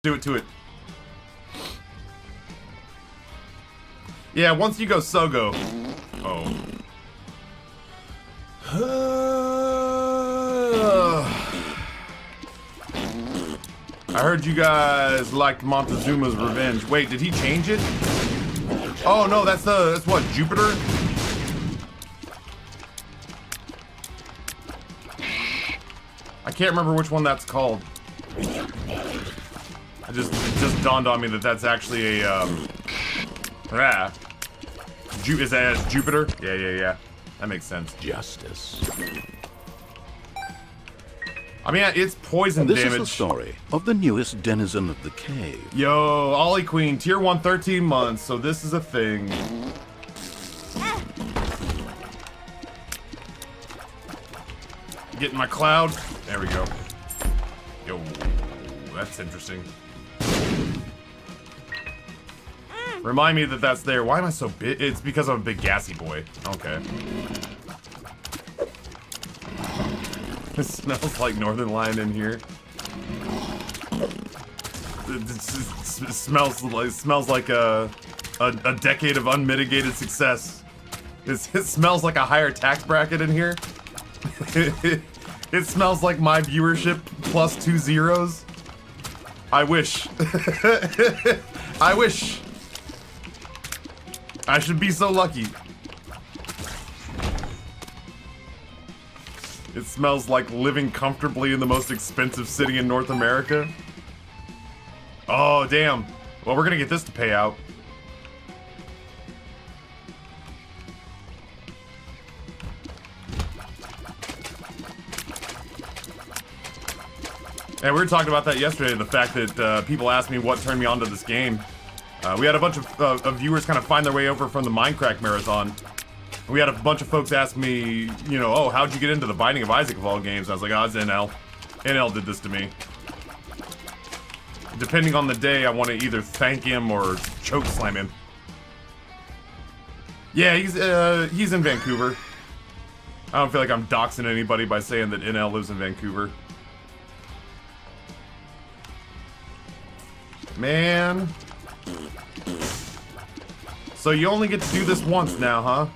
Do it to it. Yeah, once you go Sogo. Oh. I heard you guys liked Montezuma's Revenge. Wait, did he change it? Oh no, that's what, Jupiter? I can't remember which one that's called. It just dawned on me that that's actually a, is that Jupiter? Yeah. That makes sense. Justice. I mean, it's poison this damage. This is the story of the newest denizen of the cave. Yo, Ollie Queen, tier 1, 13 months, so this is a thing. Get in my cloud. There we go. Yo, that's interesting. Remind me that that's there. Why am I so big? It's because I'm a big gassy boy. Okay. It smells like Northern Lion in here. It smells like a decade of unmitigated success. It smells like a higher tax bracket in here. It smells like my viewership plus 2 zeros. I wish. I wish. I should be so lucky. It smells like living comfortably in the most expensive city in North America. Oh, damn. Well, we're gonna get this to pay out. And we were talking about that yesterday, the fact that people asked me what turned me on to this game. We had a bunch of viewers kind of find their way over from the Minecraft Marathon. We had a bunch of folks ask me, you know, oh, how'd you get into the Binding of Isaac of all games? I was like, oh, it's NL. NL did this to me. Depending on the day, I want to either thank him or choke slam him. Yeah, he's in Vancouver. I don't feel like I'm doxing anybody by saying that NL lives in Vancouver. Man. So you only get to do this once now, huh?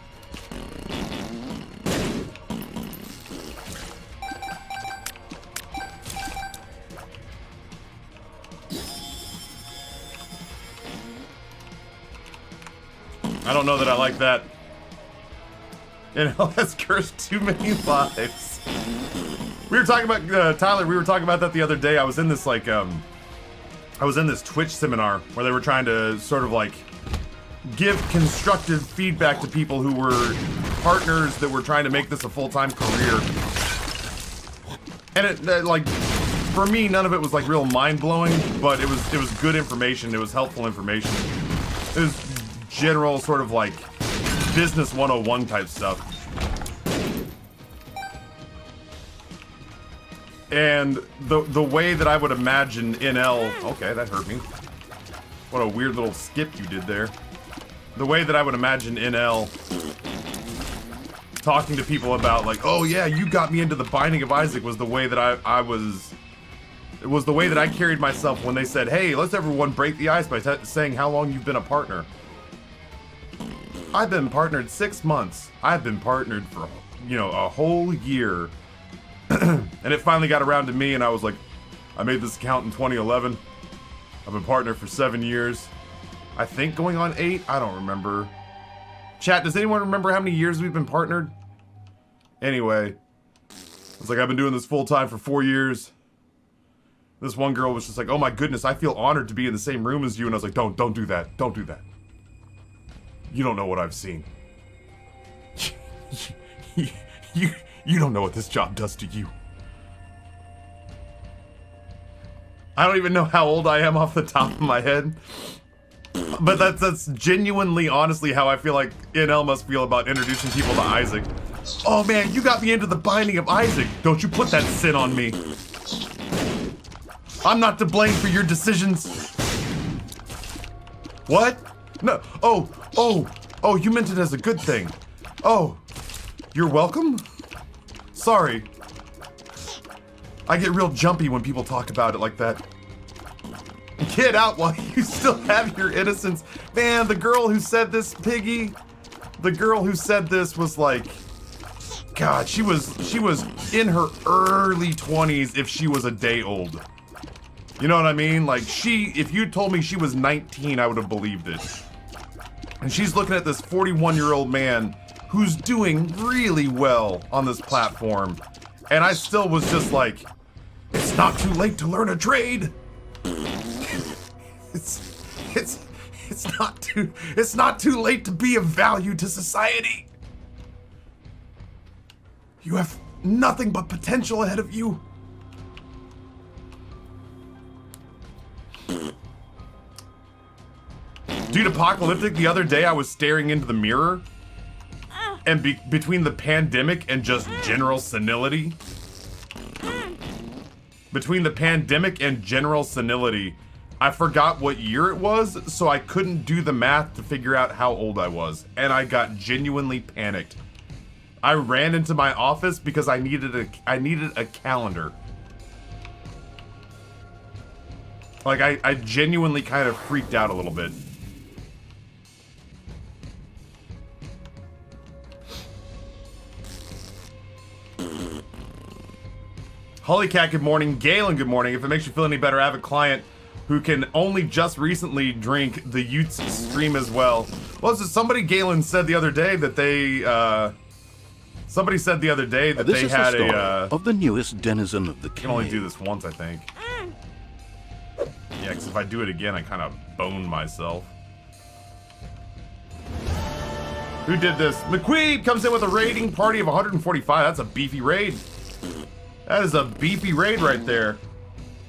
I don't know that I like that. NL has cursed too many lives. We were talking about, Tyler, we were talking about that the other day. I was in this, like, I was in this Twitch seminar where they were trying to sort of, like, give constructive feedback to people who were partners that were trying to make this a full-time career. And it, like, for me, none of it was, like, real mind-blowing, but it was good information. It was helpful information. It was general sort of, like, business 101 type stuff. And the way that I would imagine NL... Okay, that hurt me. What a weird little skip you did there. The way that I would imagine NL talking to people about, like, oh yeah, you got me into the Binding of Isaac was the way that it was the way that I carried myself when they said, hey, let's everyone break the ice by saying how long you've been a partner. I've been partnered 6 months. I've been partnered for, you know, a whole year. And it finally got around to me, and I was like, I made this account in 2011. I've been partnered for 7 years. I think going on 8? I don't remember. Chat, does anyone remember how many years we've been partnered? Anyway. It's like, I've been doing this full time for 4 years. This one girl was just like, oh my goodness, I feel honored to be in the same room as you. And I was like, don't do that. Don't do that. You don't know what I've seen. You don't know what this job does to you. I don't even know how old I am off the top of my head. But that's genuinely, honestly, how I feel like NL must feel about introducing people to Isaac. Oh man, you got me into the Binding of Isaac. Don't you put that sin on me. I'm not to blame for your decisions. What? No. Oh, you meant it as a good thing. Oh, you're welcome? Sorry. I get real jumpy when people talk about it like that. Get out while you still have your innocence. Man, the girl who said this, Piggy, the girl who said this was like, God, she was in her early 20s if she was a day old. You know what I mean? Like, if you told me she was 19, I would have believed it. And she's looking at this 41-year-old man who's doing really well on this platform. And I still was just like, it's not too late to learn a trade. It's not too late to be of value to society. You have nothing but potential ahead of you. Dude, Apocalyptic, the other day I was staring into the mirror, and between the pandemic and just general senility, I forgot what year it was, so I couldn't do the math to figure out how old I was, and I got genuinely panicked. I ran into my office because I needed a calendar. Like, I genuinely kind of freaked out a little bit. Hollycat, good morning. Galen, good morning. If it makes you feel any better, I have a client who can only just recently drink the Utes stream as well. Well, so somebody, Galen, said the other day that they, somebody said the other day that they had of the newest denizen of the cave. I can only do this once, I think. Yeah, because if I do it again, I kind of bone myself. Who did this? McQueen comes in with a raiding party of 145. That's a beefy raid. That is a beefy raid right there.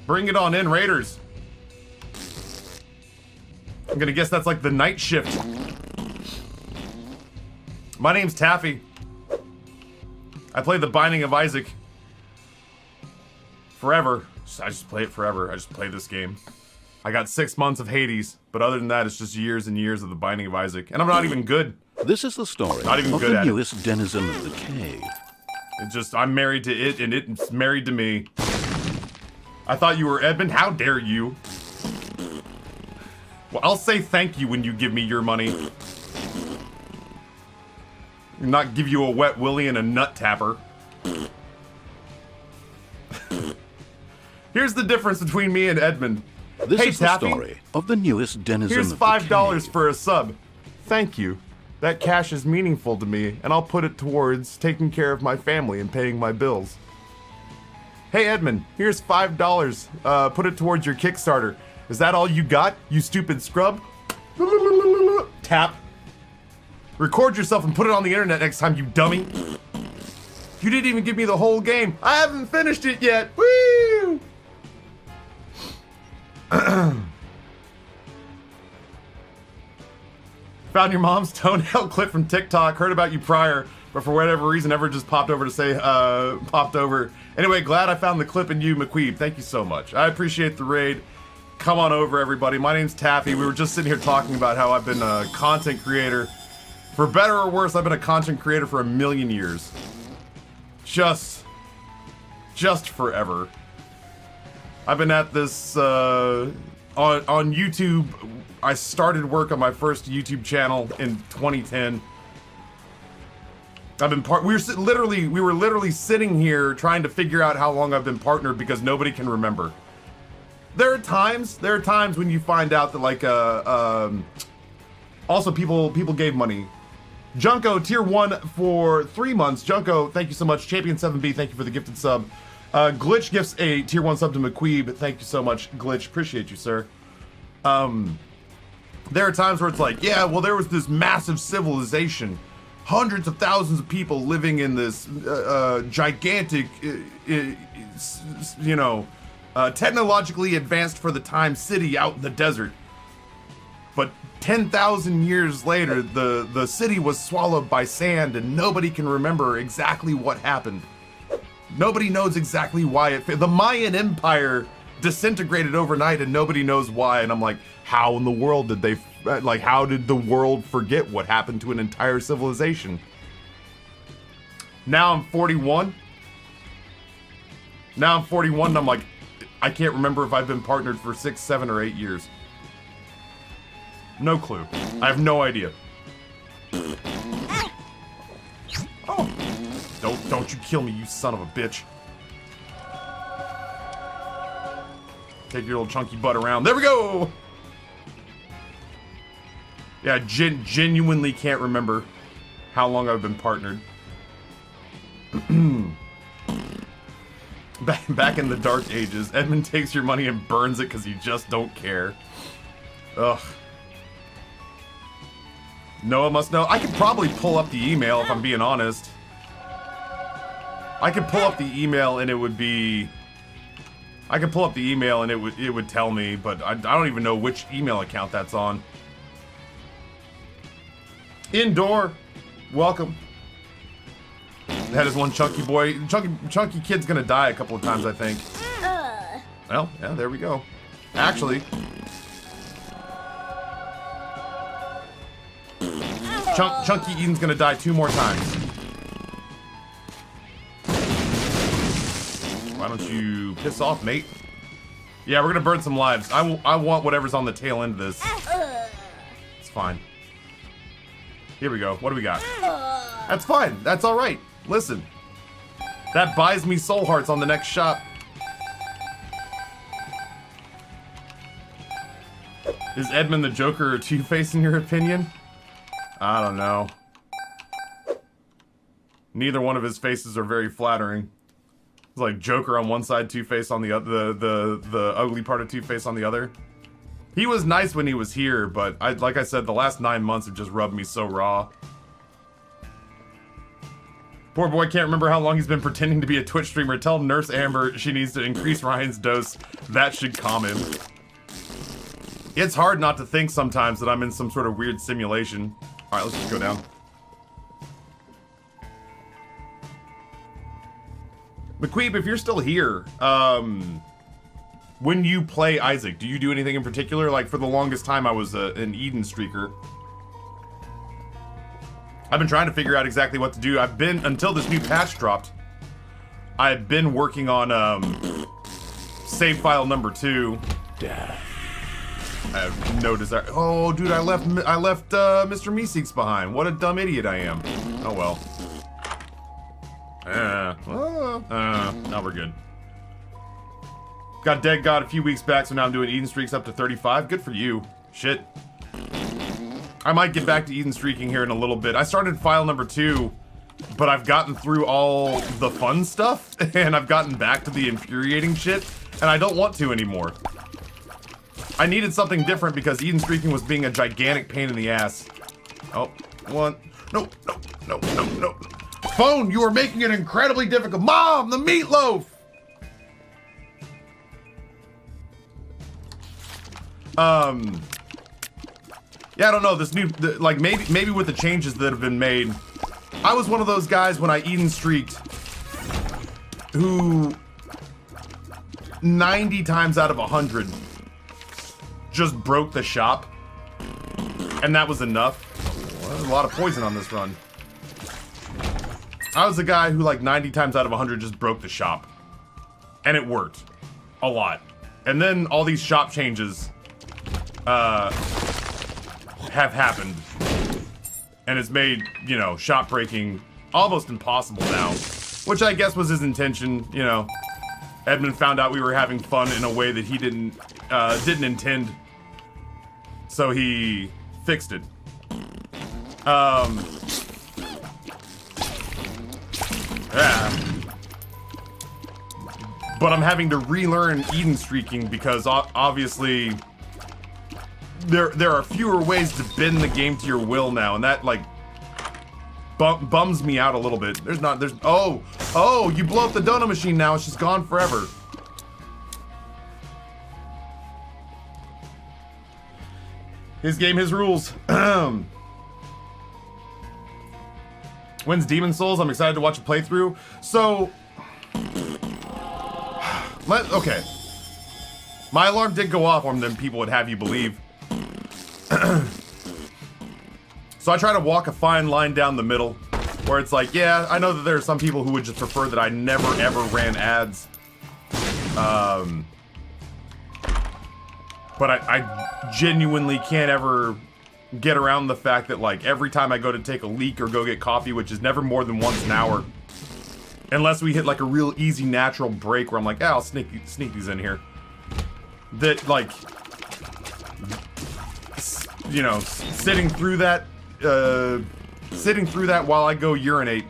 Bring it on in, Raiders. I'm gonna guess that's like the night shift. My name's Taffy. I play The Binding of Isaac. Forever. I just play it forever. I just play this game. I got 6 months of Hades, but other than that, it's just years and years of The Binding of Isaac. And I'm not even good. This is the story Not even of good the at newest denizen of the cave. It's just, I'm married to it, and it's married to me. I thought you were Edmund. How dare you? Well, I'll say thank you when you give me your money. Not give you a wet willy and a nut tapper. Here's the difference between me and Edmund. This Hey, is the Taffy, story of the newest denizen here's of the $5 cave. for a sub. Thank you. That cash is meaningful to me, and I'll put it towards taking care of my family and paying my bills. Hey Edmund, here's $5. Put it towards your Kickstarter. Is that all you got, you stupid scrub? Tap. Record yourself and put it on the internet next time, you dummy. You didn't even give me the whole game. I haven't finished it yet. Woo! Found your mom's toenail clip from TikTok. Heard about you prior, but for whatever reason, never just popped over to say, popped over. Anyway, glad I found the clip in you, McQueeb. Thank you so much. I appreciate the raid. Come on over, everybody. My name's Taffy. We were just sitting here talking about how I've been a content creator. For better or worse, I've been a content creator for 1,000,000 years. Just forever. I've been at this, on YouTube. I started work on my first YouTube channel in 2010. I've been we were literally sitting here trying to figure out how long I've been partnered because nobody can remember. There are times when you find out that like also people gave money. Junko tier 1 for 3 months. Junko, thank you so much. Champion 7B, thank you for the gifted sub. Glitch gifts a tier 1 sub to McQueeb. Thank you so much, Glitch. Appreciate you, sir. There are times where it's like, yeah, well, there was this massive civilization, hundreds of thousands of people living in this gigantic, technologically advanced for the time city out in the desert. But 10,000 years later, the city was swallowed by sand, and nobody can remember exactly what happened. Nobody knows exactly why the Mayan Empire disintegrated overnight, and nobody knows why. And I'm like, how in the world did they, like, how did the world forget what happened to an entire civilization? Now I'm 41. And I'm like, I can't remember if I've been partnered for 6, 7, or 8 years. No clue. I have no idea. Oh. Don't you kill me, you son of a bitch. Take your little chunky butt around. There we go! Yeah, genuinely can't remember how long I've been partnered. Back in the dark ages, Edmund takes your money and burns it because you just don't care. Ugh. Noah must know. I could probably pull up the email if I'm being honest. I could pull up the email and it would be... I could pull up the email and it would tell me, but I don't even know which email account that's on. Indoor. Welcome. That is one chunky boy. Chunky kid's gonna die a couple of times, I think. Well, yeah, there we go. Actually, Chunky Eden's gonna die 2 more times. Why don't you piss off, mate? Yeah, we're gonna burn some lives. I want whatever's on the tail end of this. It's fine. Here we go. What do we got? That's fine. That's all right. Listen, that buys me soul hearts on the next shop. Is Edmund the Joker or Two-Face in your opinion? I don't know. Neither one of his faces are very flattering. It's like Joker on one side, Two-Face on the other, the ugly part of Two-Face on the other. He was nice when he was here, but like I said, the last 9 months have just rubbed me so raw. Poor boy can't remember how long he's been pretending to be a Twitch streamer. Tell Nurse Amber she needs to increase Ryan's dose. That should calm him. It's hard not to think sometimes that I'm in some sort of weird simulation. Alright, let's just go down. McQueeb, if you're still here, when you play Isaac, do you do anything in particular? Like, for the longest time, I was an Eden streaker. I've been trying to figure out exactly what to do. I've been, until this new patch dropped, I've been working on, save file number 2. I have no desire. Oh, dude, I left Mr. Meeseeks behind. What a dumb idiot I am. Oh, well. Now we're good. Got Dead God a few weeks back, so now I'm doing Eden streaks up to 35. Good for you. Shit. I might get back to Eden streaking here in a little bit. I started file number 2, but I've gotten through all the fun stuff, and I've gotten back to the infuriating shit, and I don't want to anymore. I needed something different because Eden streaking was being a gigantic pain in the ass. Oh, one. No. Phone, you are making it incredibly difficult. Mom, the meatloaf! Yeah, I don't know, this new, like, maybe with the changes that have been made, I was one of those guys when I Eden streaked who 90 times out of 100 just broke the shop, and that was enough. Well, there's a lot of poison on this run. I was the guy who, like, 90 times out of 100 just broke the shop, and it worked a lot. And then all these shop changes have happened, and it's made, you know, shop breaking almost impossible now, which I guess was his intention. You know, Edmund found out we were having fun in a way that he didn't intend, so he fixed it. Yeah. But I'm having to relearn Eden streaking because obviously there are fewer ways to bend the game to your will now, and that, like, bums me out a little bit. Oh, you blow up the donut machine now, it's just gone forever. His game, his rules. When's Demon Souls? I'm excited to watch a playthrough. So, okay. My alarm did go off more than people would have you believe. So I try to walk a fine line down the middle, where it's like, yeah, I know that there are some people who would just prefer that I never ever ran ads. But I genuinely can't ever get around the fact that, like, every time I go to take a leak or go get coffee, which is never more than once an hour, unless we hit, like, a real easy natural break where I'm like, yeah, I'll sneak these in here. That, like, you know, sitting through that while I go urinate.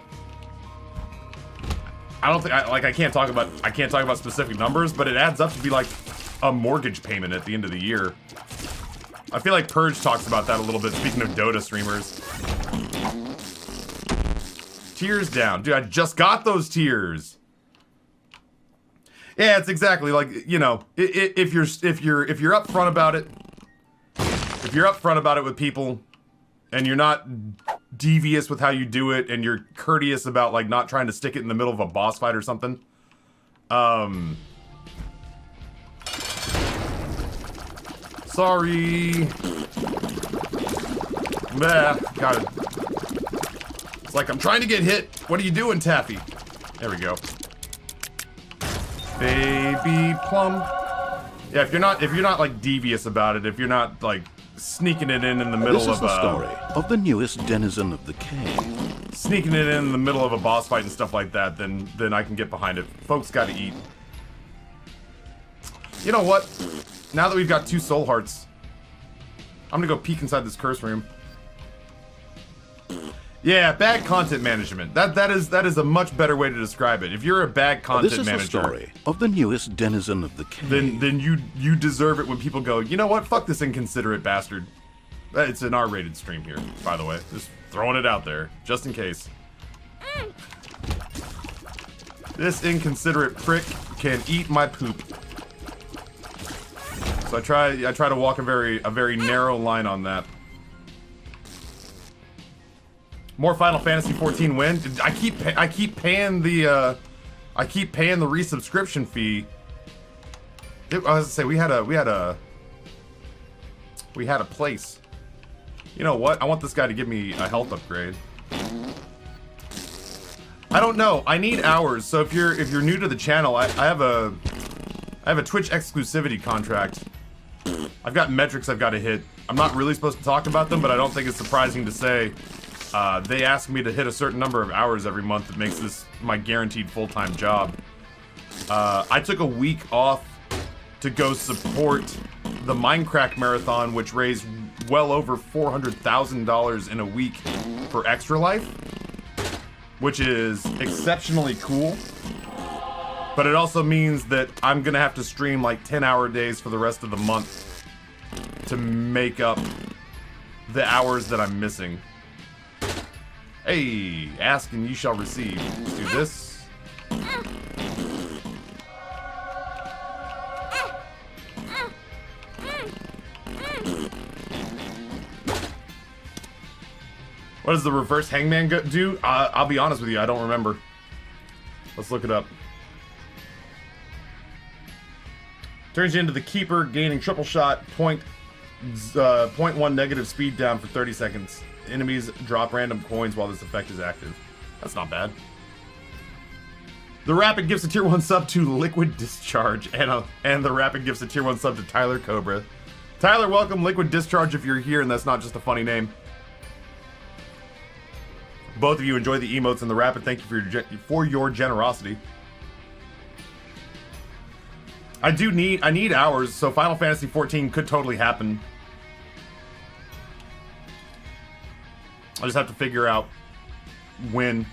I don't think I can't talk about specific numbers, but it adds up to be like a mortgage payment at the end of the year. I feel like Purge talks about that a little bit, speaking of Dota streamers. Tears down. Dude, I just got those tears. Yeah, it's exactly like, you know, if you're upfront about it, if you're upfront about it with people, and you're not devious with how you do it, and you're courteous about, like, not trying to stick it in the middle of a boss fight or something. Sorry. Bah, got it. It's like I'm trying to get hit. What are you doing, Taffy? There we go. Baby plum. Yeah, if you're not like devious about it, if you're not like sneaking it in the middle This is the story of the newest denizen of the cave. Sneaking it in the middle of a boss fight and stuff like that, then I can get behind it. Folks gotta eat. You know what? Now that we've got 2 soul hearts, I'm gonna go peek inside this curse room. Yeah, bad content management. That is a much better way to describe it. If you're a bad content manager, this is the story of the newest denizen of the cave. Then you deserve it when people go, you know what? Fuck this inconsiderate bastard. It's an R-rated stream here, by the way. Just throwing it out there, just in case. This inconsiderate prick can eat my poop. So I try to walk a very narrow line on that. More Final Fantasy 14 win. I keep paying the resubscription fee. I was gonna say we had a place. You know what? I want this guy to give me a health upgrade. I don't know. I need hours. So if you're new to the channel, I have a Twitch exclusivity contract. I've got metrics I've got to hit. I'm not really supposed to talk about them, but I don't think it's surprising to say they ask me to hit a certain number of hours every month that makes this my guaranteed full-time job. I took a week off to go support the Minecraft Marathon, which raised well over $400,000 in a week for Extra Life, which is exceptionally cool. But it also means that I'm gonna have to stream like 10-hour days for the rest of the month to make up the hours that I'm missing. Hey, ask and you shall receive. Let's do this. What does the reverse hangman do? I'll be honest with you, I don't remember. Let's look it up. Turns you into the keeper, gaining triple shot, 0.1 negative speed down for 30 seconds. Enemies drop random coins while this effect is active. That's not bad. The Rapid gives a tier 1 sub to Liquid Discharge, and the Rapid gives a tier 1 sub to Tyler Cobra. Tyler, welcome. Liquid Discharge if you're here, and that's not just a funny name. Both of you enjoy the emotes, and the Rapid, thank you for your generosity. I need hours, so Final Fantasy 14 could totally happen. I just have to figure out when.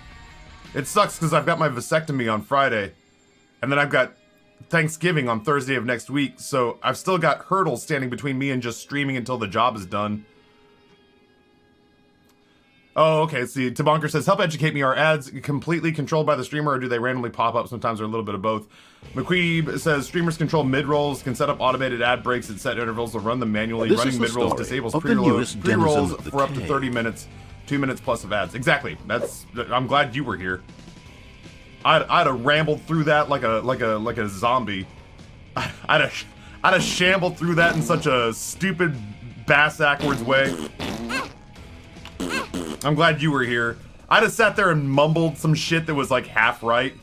It sucks because I've got my vasectomy on Friday, and then I've got Thanksgiving on Thursday of next week, so I've still got hurdles standing between me and just streaming until the job is done. Oh, okay, see, Tabonker says, help educate me, are ads completely controlled by the streamer, or do they randomly pop up sometimes, or a little bit of both? McQueeb says, streamers control mid-rolls, can set up automated ad breaks at set intervals, or run them manually. Running mid-rolls disables pre-rolls for up to 30 minutes, 2 minutes plus of ads. Exactly, I'm glad you were here. I'd have rambled through that like a zombie. I'd have shambled through that in such a stupid, bass-ackwards way. I'm glad you were here. I just sat there and mumbled some shit that was like half right.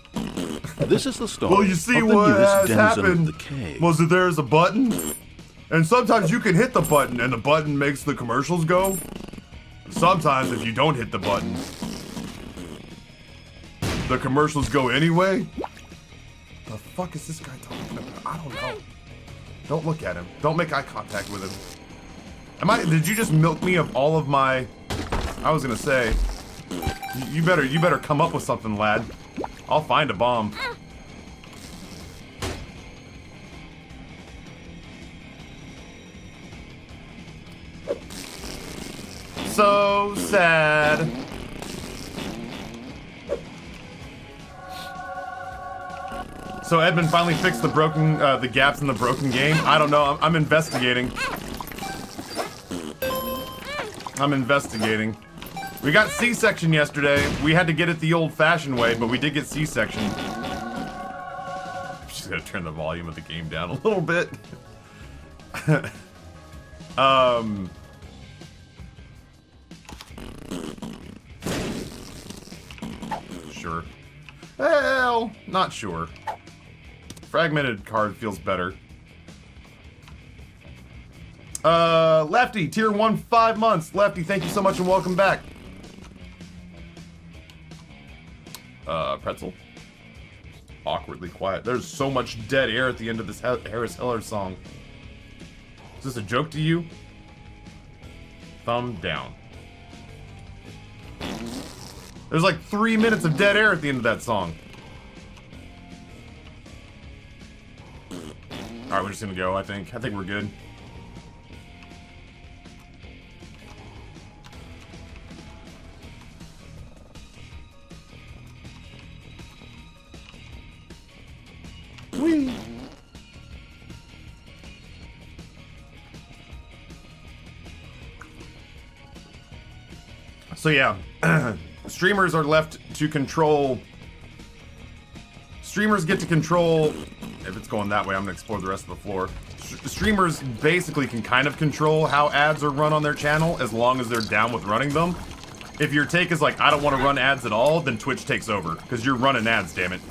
This is the story. Well, you see what has happened. Was it there's a button? And sometimes you can hit the button and the button makes the commercials go. Sometimes if you don't hit the button, the commercials go anyway. The fuck is this guy talking about? I don't know. Don't look at him. Don't make eye contact with him. Did you just milk me of all of my... I was gonna say, you better come up with something, lad. I'll find a bomb. So sad. So Edmund finally fixed the gaps in the broken game. I don't know. I'm investigating. I'm investigating. We got C-section yesterday. We had to get it the old-fashioned way, but we did get C-section. I'm just gonna turn the volume of the game down a little bit. Sure. Well, not sure. Fragmented card feels better. Lefty, tier 1, 5 months. Lefty, thank you so much and welcome back. Pretzel. Awkwardly quiet. There's so much dead air at the end of this Harris Heller song. Is this a joke to you? Thumb down. There's like 3 minutes of dead air at the end of that song. Alright, we're just gonna go, I think. I think we're good. Whee! So yeah, streamers are left to control... Streamers get to control... If it's going that way, I'm gonna explore the rest of the floor. Streamers basically can kind of control how ads are run on their channel as long as they're down with running them. If your take is like, I don't want to run ads at all, then Twitch takes over. Because you're running ads, damn it.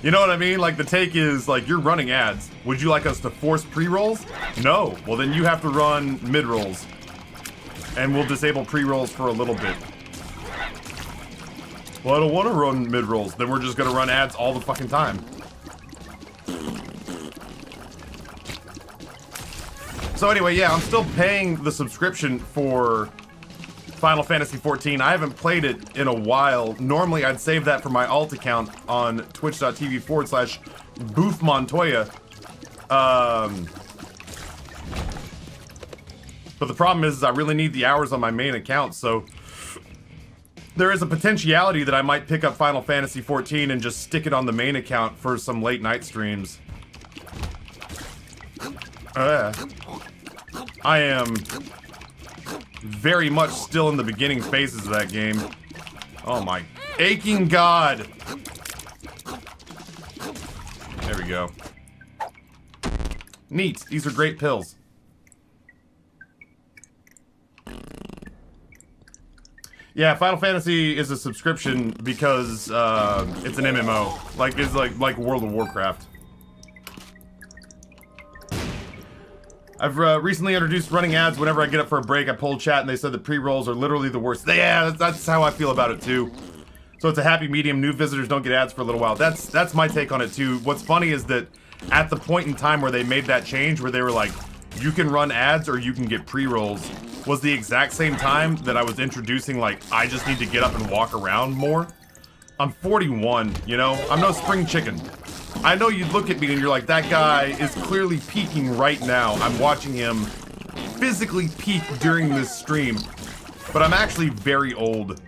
You know what I mean? Like, the take is, like, you're running ads. Would you like us to force pre-rolls? No. Well, then you have to run mid-rolls. And we'll disable pre-rolls for a little bit. Well, I don't want to run mid-rolls. Then we're just gonna run ads all the fucking time. So anyway, yeah, I'm still paying the subscription for Final Fantasy XIV. I haven't played it in a while. Normally, I'd save that for my alt account on twitch.tv/Boof Montoya. But the problem is I really need the hours on my main account, so there is a potentiality that I might pick up Final Fantasy XIV and just stick it on the main account for some late night streams. I am very much still in the beginning phases of that game. Oh my aching god! There we go. Neat. These are great pills. Yeah, Final Fantasy is a subscription because it's an MMO. Like it's like World of Warcraft. I've recently introduced running ads whenever I get up for a break. I pulled chat and they said the pre-rolls are literally the worst. Yeah, that's how I feel about it too. So it's a happy medium. New visitors don't get ads for a little while. That's my take on it too. What's funny is that at the point in time where they made that change, where they were like, you can run ads or you can get pre-rolls, was the exact same time that I was introducing like, I just need to get up and walk around more. I'm 41, you know? I'm no spring chicken. I know you'd look at me and you're like, that guy is clearly peaking right now. I'm watching him physically peak during this stream. But I'm actually very old.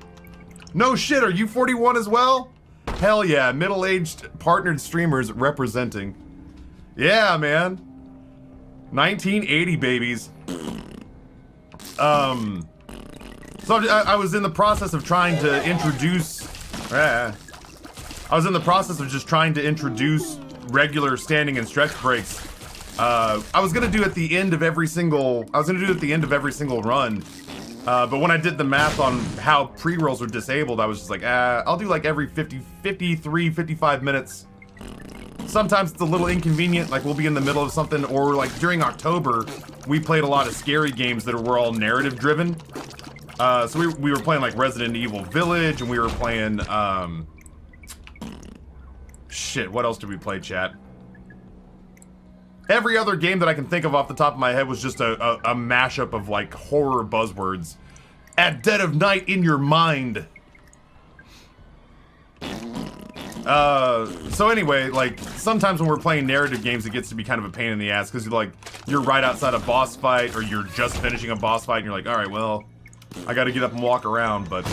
No shit, are you 41 as well? Hell yeah, middle-aged partnered streamers representing. Yeah, man. 1980 babies. So I was in the process of trying to introduce... I was in the process of just trying to introduce regular standing and stretch breaks. I was gonna do at the end of every single... run. But when I did the math on how pre-rolls are disabled, I was just like, I'll do like every 53, 55 minutes. sometimes it's a little inconvenient, like we'll be in the middle of something, or like during October, we played a lot of scary games that were all narrative driven. So we were playing like Resident Evil Village, and we were playing, shit, what else did we play, chat? Every other game that I can think of off the top of my head was just a mashup of like horror buzzwords. At dead of night in your mind. So anyway, like, sometimes when we're playing narrative games, it gets to be kind of a pain in the ass, because you're right outside a boss fight, or you're just finishing a boss fight, and you're like, alright, well, I gotta get up and walk around, but,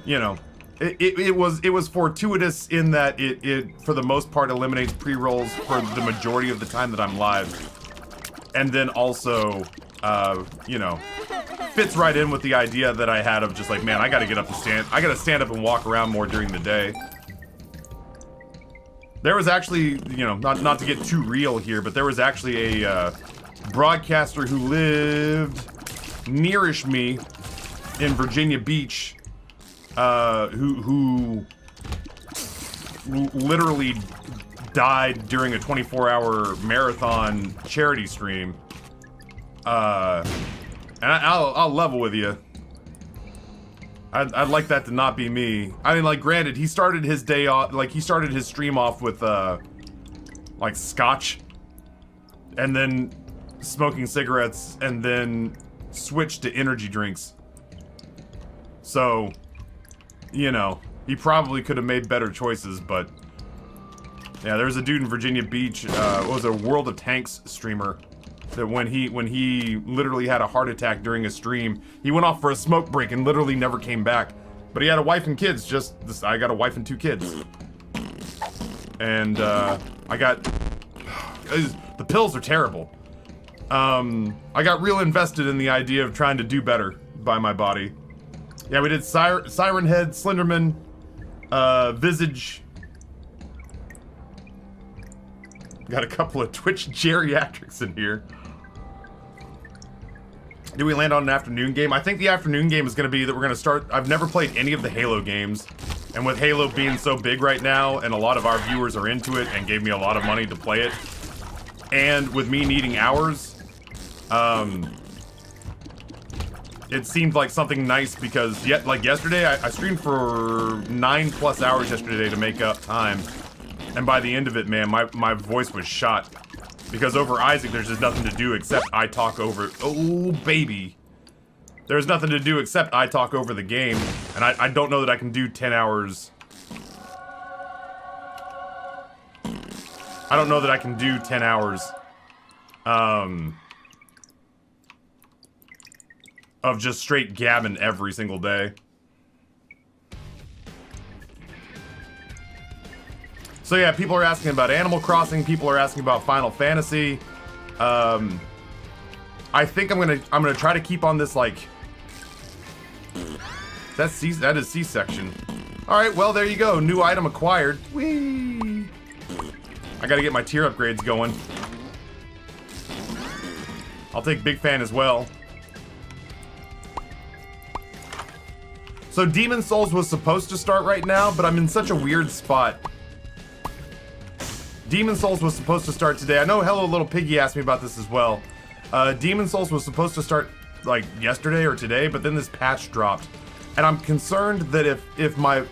you know, it was fortuitous in that it, for the most part, eliminates pre-rolls for the majority of the time that I'm live, and then also, you know, fits right in with the idea that I had of just like, man, I gotta get up and I gotta stand up and walk around more during the day. There was actually, you know, not to get too real here, but there was actually a broadcaster who lived nearish me in Virginia Beach, who literally died during a 24-hour marathon charity stream. And I'll level with you. I'd like that to not be me. I mean, like, granted, he started his day off, like, he started his stream off with, like, scotch. And then smoking cigarettes, and then switched to energy drinks. So, you know, he probably could have made better choices, but... Yeah, there was a dude in Virginia Beach, was a World of Tanks streamer, that when he literally had a heart attack during a stream, he went off for a smoke break and literally never came back. But he had a wife and kids, I got a wife and 2 kids. And, I got... The pills are terrible. I got real invested in the idea of trying to do better by my body. Yeah, we did Siren Head, Slenderman, Visage. Got a couple of Twitch geriatrics in here. Did we land on an afternoon game? I think the afternoon game is going to be that we're going to start... I've never played any of the Halo games. And with Halo being so big right now, and a lot of our viewers are into it and gave me a lot of money to play it, and with me needing hours, it seemed like something nice because, like yesterday, I streamed for 9+ hours yesterday to make up time. And by the end of it, man, my voice was shot. Because over Isaac, there's just nothing to do except I talk over... Oh, baby. There's nothing to do except I talk over the game. And I don't know that I can do 10 hours... I don't know that I can do 10 hours... of just straight gabbing every single day. So yeah, people are asking about Animal Crossing. People are asking about Final Fantasy. I think I'm gonna try to keep on this like. That is C-section. All right, well there you go. New item acquired. Whee! I gotta get my tier upgrades going. I'll take Big Fan as well. So Demon Souls was supposed to start right now, but I'm in such a weird spot. Demon Souls was supposed to start today. I know Hello Little Piggy asked me about this as well. Demon Souls was supposed to start like yesterday or today, but then this patch dropped. And I'm concerned that if my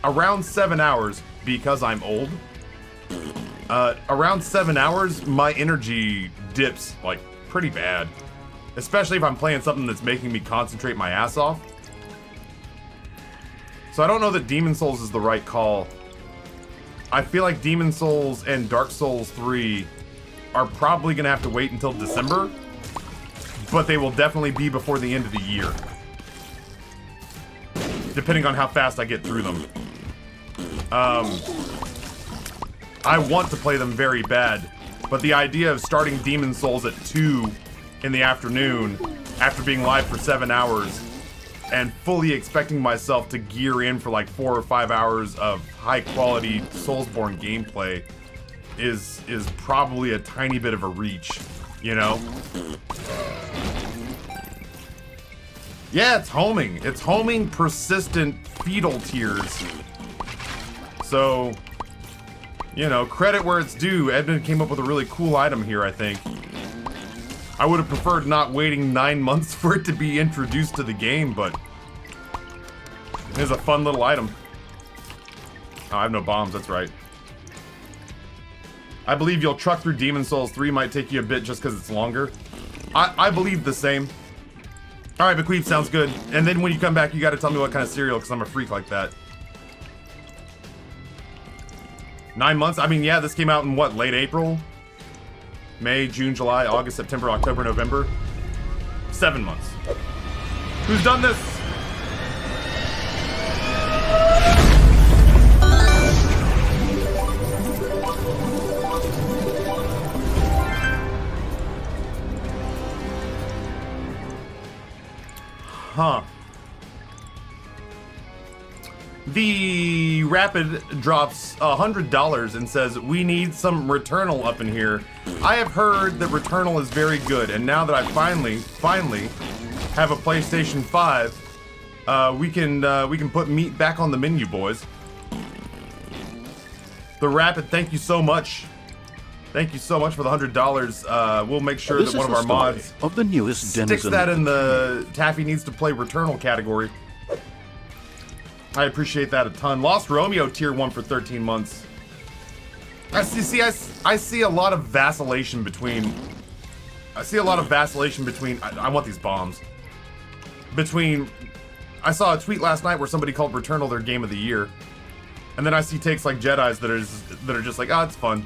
around 7 hours, because I'm old, around 7 hours, my energy dips like pretty bad. Especially if I'm playing something that's making me concentrate my ass off. So I don't know that Demon Souls is the right call. I feel like Demon Souls and Dark Souls 3 are probably going to have to wait until December, but they will definitely be before the end of the year. Depending on how fast I get through them. I want to play them very bad, but the idea of starting Demon Souls at 2 in the afternoon after being live for 7 hours and fully expecting myself to gear in for like 4 or 5 hours of high-quality Soulsborne gameplay is probably a tiny bit of a reach, you know? Yeah, it's homing. It's homing persistent fetal tears. So, You know, credit where it's due. Edmund came up with a really cool item here, I think. I would have preferred not waiting 9 months for it to be introduced to the game, but it is a fun little item. Oh, I have no bombs, that's right. I believe you'll truck through Demon Souls 3 might take you a bit just because it's longer. I believe the same. Alright, Bequeath sounds good. And then when you come back, you gotta tell me what kind of cereal, because I'm a freak like that. 9 months? I mean, yeah, this came out in what, late April? May, June, July, August, September, October, November. 7 months. Who's done this? Huh. The Rapid drops $100 and says, we need some Returnal up in here. I have heard that Returnal is very good, and now that I finally have a PlayStation 5, we can put meat back on the menu, boys. The Rapid, thank you so much. Thank you so much for the $100. We'll make sure that one of our mods of the newest sticks that in the Taffy needs to play Returnal category. I appreciate that a ton. Lost Romeo tier 1 for 13 months. I see a lot of vacillation between. I want these bombs. I saw a tweet last night where somebody called Returnal their game of the year, and then I see takes like Jedi's that are just like, it's fun,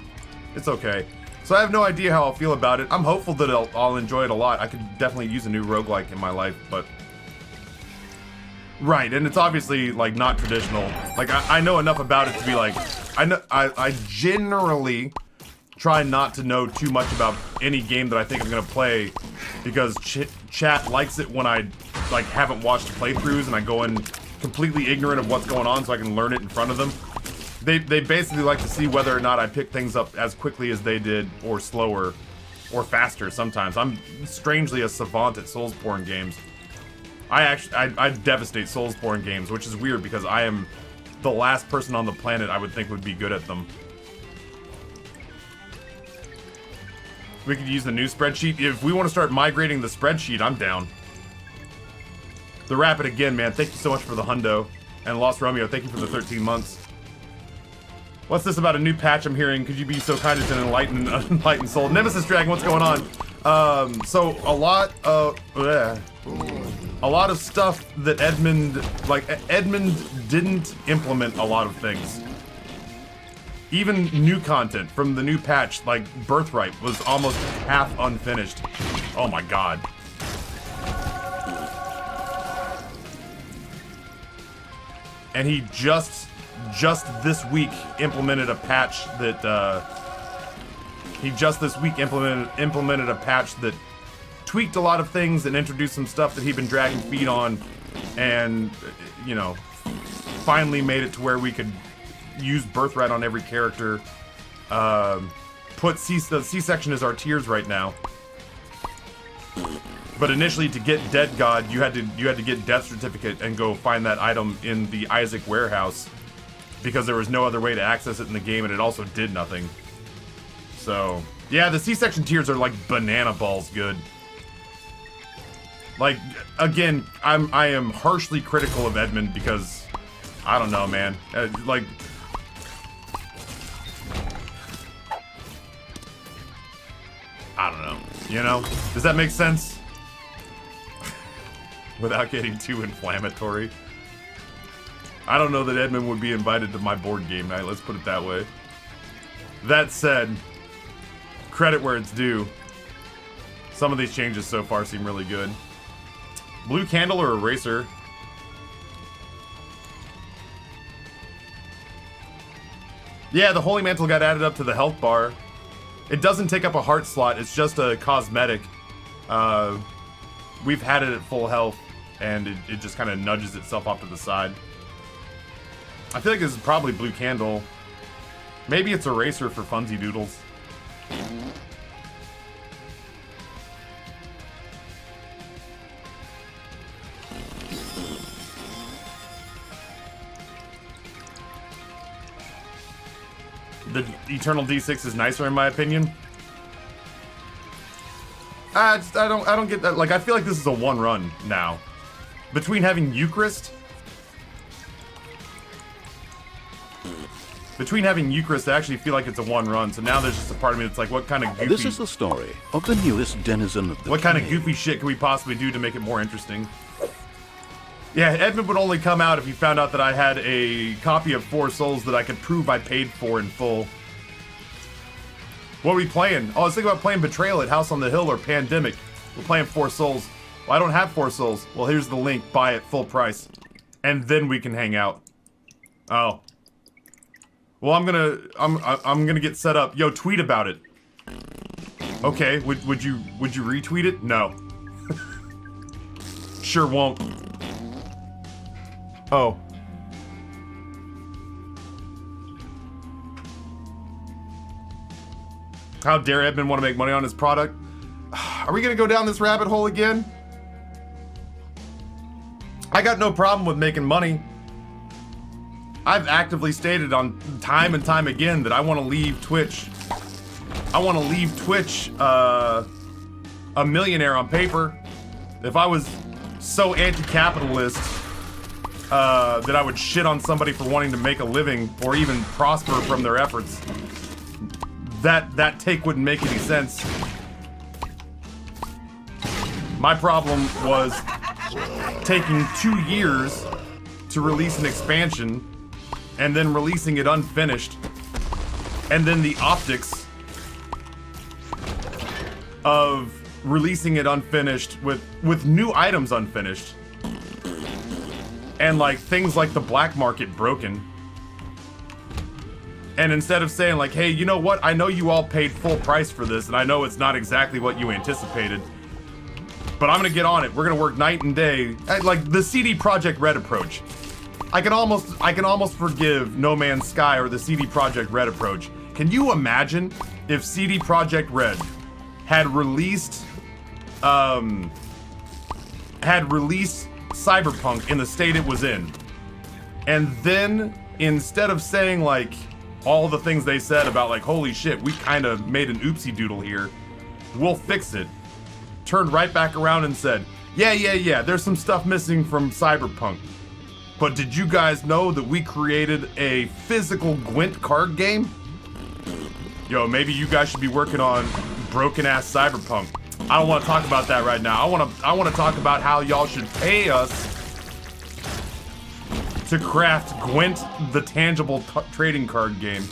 it's okay. So I have no idea how I'll feel about it. I'm hopeful that I'll enjoy it a lot. I could definitely use a new roguelike in my life, but. Right, and it's obviously, like, not traditional. Like, I know enough about it to be like, I generally try not to know too much about any game that I think I'm gonna play, because chat likes it when I, like, haven't watched playthroughs and I go in completely ignorant of what's going on so I can learn it in front of them. They basically like to see whether or not I pick things up as quickly as they did, or slower, or faster sometimes. I'm strangely a savant at Soulsborne games. I devastate Soulsborne games, which is weird because I am the last person on the planet I would think would be good at them. We could use the new spreadsheet. If we want to start migrating the spreadsheet, I'm down. The Rapid again, man. Thank you so much for the hundo. And Lost Romeo, thank you for the 13 months. What's this about a new patch I'm hearing? Could you be so kind as to enlighten soul? Nemesis Dragon, what's going on? So a lot of stuff that Edmund didn't implement a lot of things. Even new content from the new patch, like Birthright, was almost half unfinished. Oh my god. And he just this week implemented a patch that implemented a patch that tweaked a lot of things and introduced some stuff that he'd been dragging feet on, and, you know, finally made it to where we could use Birthright on every character. Put the C-section as our tiers right now. But initially, to get Dead God, you had to get Death Certificate and go find that item in the Isaac warehouse, because there was no other way to access it in the game, and it also did nothing. So, yeah, the C-section tiers are like banana balls good. Like, again, I am harshly critical of Edmund because, I don't know, man. Like, I don't know. You know? Does that make sense? Without getting too inflammatory. I don't know that Edmund would be invited to my board game night, let's put it that way. That said, credit where it's due. Some of these changes so far seem really good. Blue Candle or Eraser? Yeah, the Holy Mantle got added up to the health bar. It doesn't take up a heart slot, it's just a cosmetic. We've had it at full health, and it just kind of nudges itself off to the side. I feel like this is probably Blue Candle. Maybe it's Eraser for Funsy Doodles. The Eternal D6 is nicer in my opinion. I don't get that. Like, I feel like this is a one run now. Between having Eucharist... I actually feel like it's a one run, so now there's just a part of me that's like, what kind of goofy... This is the story of the newest denizen of the What kind of cave. goofy shit can we possibly do to make it more interesting? Yeah, Edmund would only come out if he found out that I had a copy of Four Souls that I could prove I paid for in full. What are we playing? Oh, I was thinking about playing Betrayal at House on the Hill or Pandemic. We're playing Four Souls. Well, I don't have Four Souls. Well, here's the link. Buy it full price. And then we can hang out. Oh. Well, I'm gonna get set up. Yo, tweet about it. Okay, would you retweet it? No. Sure won't. Oh. How dare Edmund want to make money on his product? Are we gonna go down this rabbit hole again? I got no problem with making money. I've actively stated on time and time again that I want to leave Twitch. I want to leave Twitch a millionaire on paper. If I was so anti-capitalist that I would shit on somebody for wanting to make a living or even prosper from their efforts, that take wouldn't make any sense. My problem was taking 2 years to release an expansion and then releasing it unfinished, and then the optics of releasing it unfinished with new items unfinished, and like things like the black market broken. And instead of saying like, hey, you know what, I know you all paid full price for this and I know it's not exactly what you anticipated, but I'm gonna get on it. We're gonna work night and day. Like the CD Projekt Red approach. I can almost forgive No Man's Sky or the CD Projekt Red approach. Can you imagine if CD Projekt Red had released Cyberpunk in the state it was in, and then instead of saying like all the things they said about like, holy shit, we kind of made an oopsie doodle here, we'll fix it, turned right back around and said, yeah, there's some stuff missing from Cyberpunk, but did you guys know that we created a physical Gwent card game? Yo, maybe you guys should be working on broken ass Cyberpunk. I don't want to talk about that right now. I want to talk about how y'all should pay us to craft Gwent, the tangible trading card game.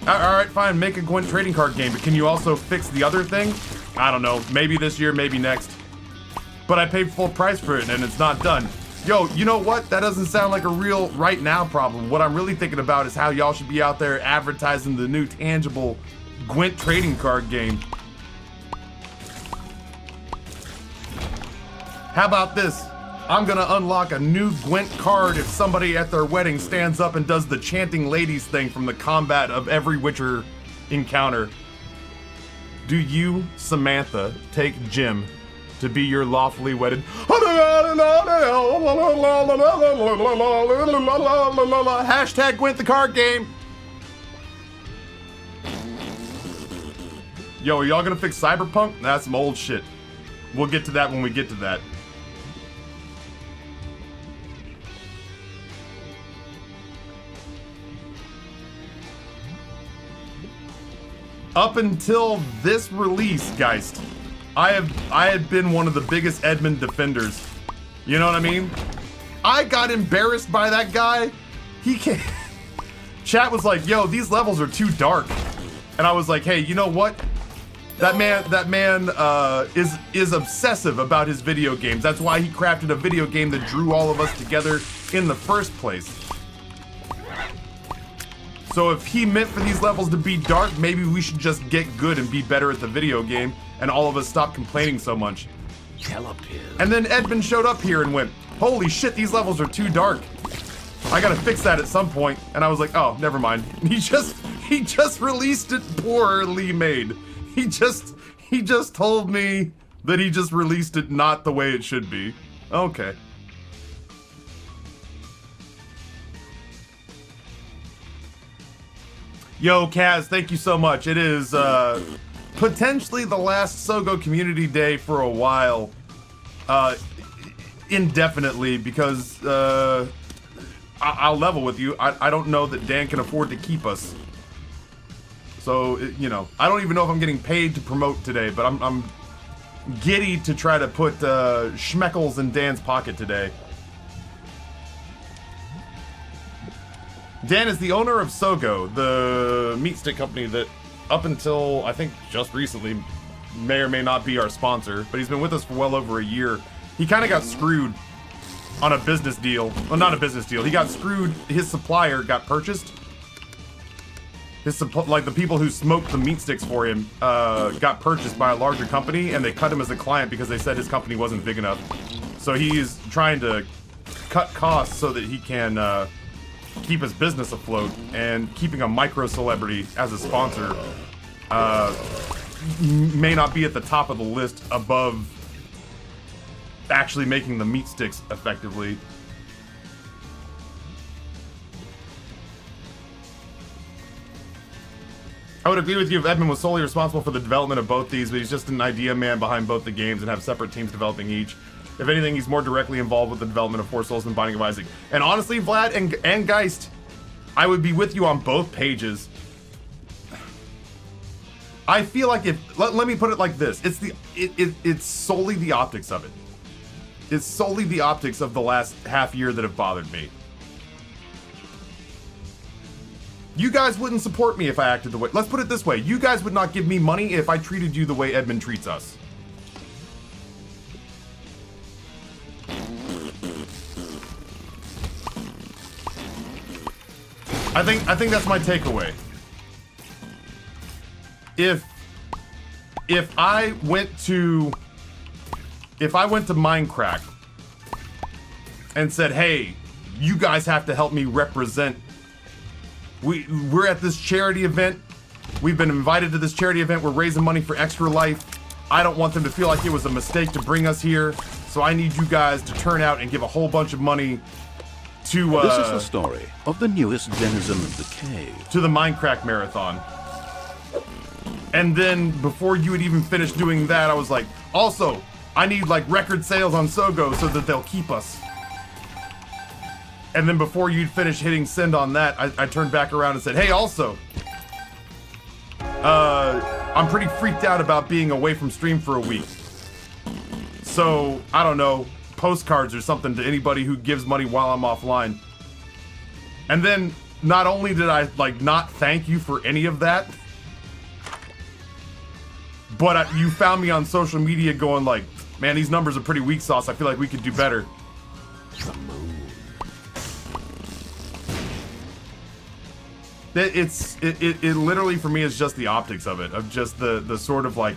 Alright, fine, make a Gwent trading card game, but can you also fix the other thing? I don't know, maybe this year, maybe next. But I paid full price for it and it's not done. Yo, you know what? That doesn't sound like a real right now problem. What I'm really thinking about is how y'all should be out there advertising the new tangible Gwent trading card game. How about this? I'm gonna unlock a new Gwent card if somebody at their wedding stands up and does the chanting ladies thing from the combat of every Witcher encounter. Do you, Samantha, take Jim to be your lawfully wedded hashtag Gwent the card game? Yo, are y'all gonna fix Cyberpunk? That's some old shit. We'll get to that when we get to that. Up until this release, Geist, I had been one of the biggest Edmund defenders. You know what I mean? I got embarrassed by that guy. He can't. Chat was like, yo, these levels are too dark. And I was like, hey, you know what? That man is obsessive about his video games. That's why he crafted a video game that drew all of us together in the first place. So if he meant for these levels to be dark, maybe we should just get good and be better at the video game, and all of us stop complaining so much. And then Edmund showed up here and went, holy shit, these levels are too dark. I gotta fix that at some point. And I was like, oh, never mind. He just released it poorly made. He just told me that he just released it not the way it should be. Okay. Yo, Kaz, thank you so much. It is potentially the last Sogo Community Day for a while. Indefinitely, because I'll level with you. I don't know that Dan can afford to keep us. So, you know, I don't even know if I'm getting paid to promote today, but I'm giddy to try to put schmeckles in Dan's pocket today. Dan is the owner of Sogo, the meat stick company that up until, I think, just recently may or may not be our sponsor, but he's been with us for well over a year. He kind of got screwed on a business deal. Well, not a business deal. He got screwed. His supplier got purchased. Like the people who smoked the meat sticks for him got purchased by a larger company, and they cut him as a client because they said his company wasn't big enough. So he's trying to cut costs so that he can keep his business afloat, and keeping a micro celebrity as a sponsor may not be at the top of the list above actually making the meat sticks effectively. I would agree with you if Edmund was solely responsible for the development of both these, but he's just an idea man behind both the games and have separate teams developing each. If anything, he's more directly involved with the development of Four Souls than Binding of Isaac. And honestly, Vlad and Geist, I would be with you on both pages. I feel like if let me put it like this: it's solely the optics of it. It's solely the optics of the last half year that have bothered me. You guys wouldn't support me if I acted the way. Let's put it this way: you guys would not give me money if I treated you the way Edmund treats us. I think that's my takeaway. If I went to Minecraft and said, "Hey, you guys have to help me represent. We're at this charity event. We've been invited to this charity event. We're raising money for Extra Life. I don't want them to feel like it was a mistake to bring us here. So I need you guys to turn out and give a whole bunch of money to This is the story of the newest denizen of the cave. to the Minecraft marathon." And then before you had even finished doing that, I was like, also, I need like record sales on Sogo so that they'll keep us. And then before you'd finish hitting send on that, I turned back around and said, hey, also, I'm pretty freaked out about being away from stream for a week. So, I don't know, postcards or something to anybody who gives money while I'm offline. And then, not only did I, like, not thank you for any of that, but you found me on social media going like, man, these numbers are pretty weak sauce. I feel like we could do better. It literally for me is just the optics of it, of just the sort of like,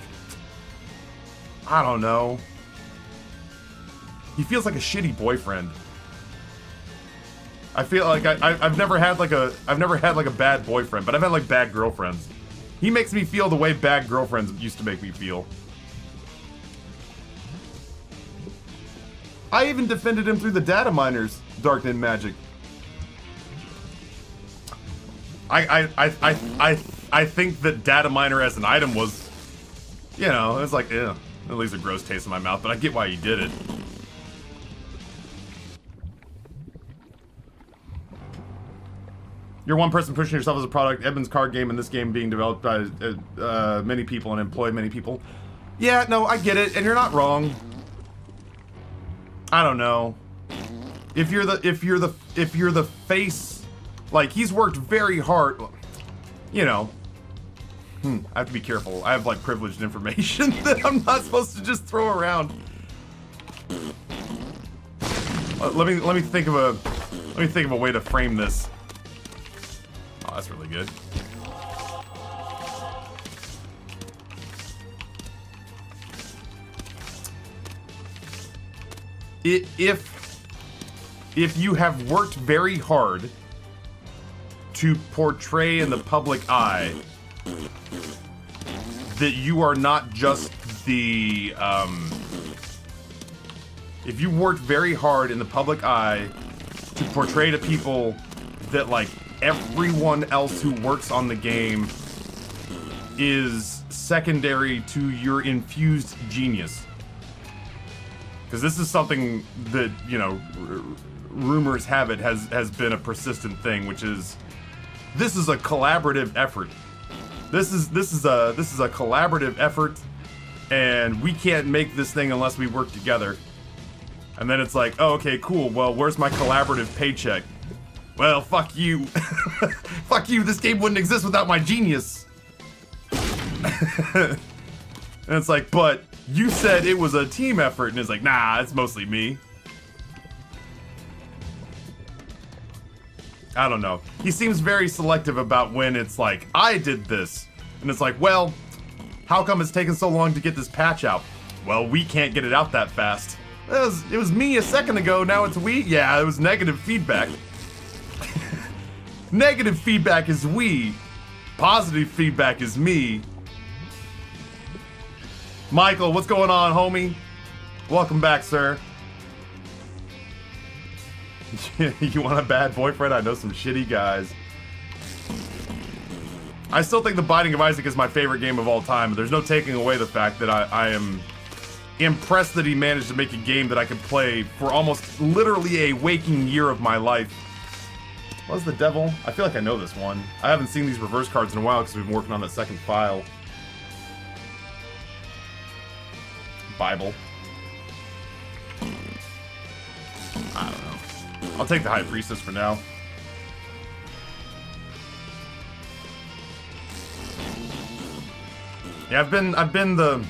I don't know. He feels like a shitty boyfriend. I feel like I've never had like a bad boyfriend, but I've had like bad girlfriends. He makes me feel the way bad girlfriends used to make me feel. I even defended him through the data miners, Darknet Magic. I think that data miner as an item was, you know, it's like, yeah, it leaves a gross taste in my mouth, but I get why you did it. You're one person pushing yourself as a product. Edmund's card game and this game being developed by many people and employ many people. Yeah, no, I get it, and you're not wrong. I don't know. If you're the face, like he's worked very hard. You know. I have to be careful. I have like privileged information that I'm not supposed to just throw around. Let me think of a way to frame this. Oh, that's really good. If you have worked very hard to portray in the public eye that you are not just the if you worked very hard in the public eye to portray to people that like everyone else who works on the game is secondary to your infused genius. Because this is something that, you know, rumors have it has been a persistent thing, which is this is a collaborative effort. This is a collaborative effort, and we can't make this thing unless we work together. And then it's like, oh, okay, cool. Well, where's my collaborative paycheck? Well, fuck you. Fuck you. This game wouldn't exist without my genius. And it's like, but you said it was a team effort, and it's like, nah, it's mostly me. I don't know. He seems very selective about when it's like, I did this. And it's like, well, how come it's taken so long to get this patch out? Well, we can't get it out that fast. It was me a second ago, now it's we? Yeah, it was negative feedback. Negative feedback is we. Positive feedback is me. Michael, what's going on, homie? Welcome back, sir. You want a bad boyfriend? I know some shitty guys. I still think The Binding of Isaac is my favorite game of all time. There's no taking away the fact that I am impressed that he managed to make a game that I could play for almost literally a waking year of my life. What's the devil? I feel like I know this one. I haven't seen these reverse cards in a while because we've been working on that second file. Bible. I don't know. I'll take the High Priestess for now. Yeah, I've been the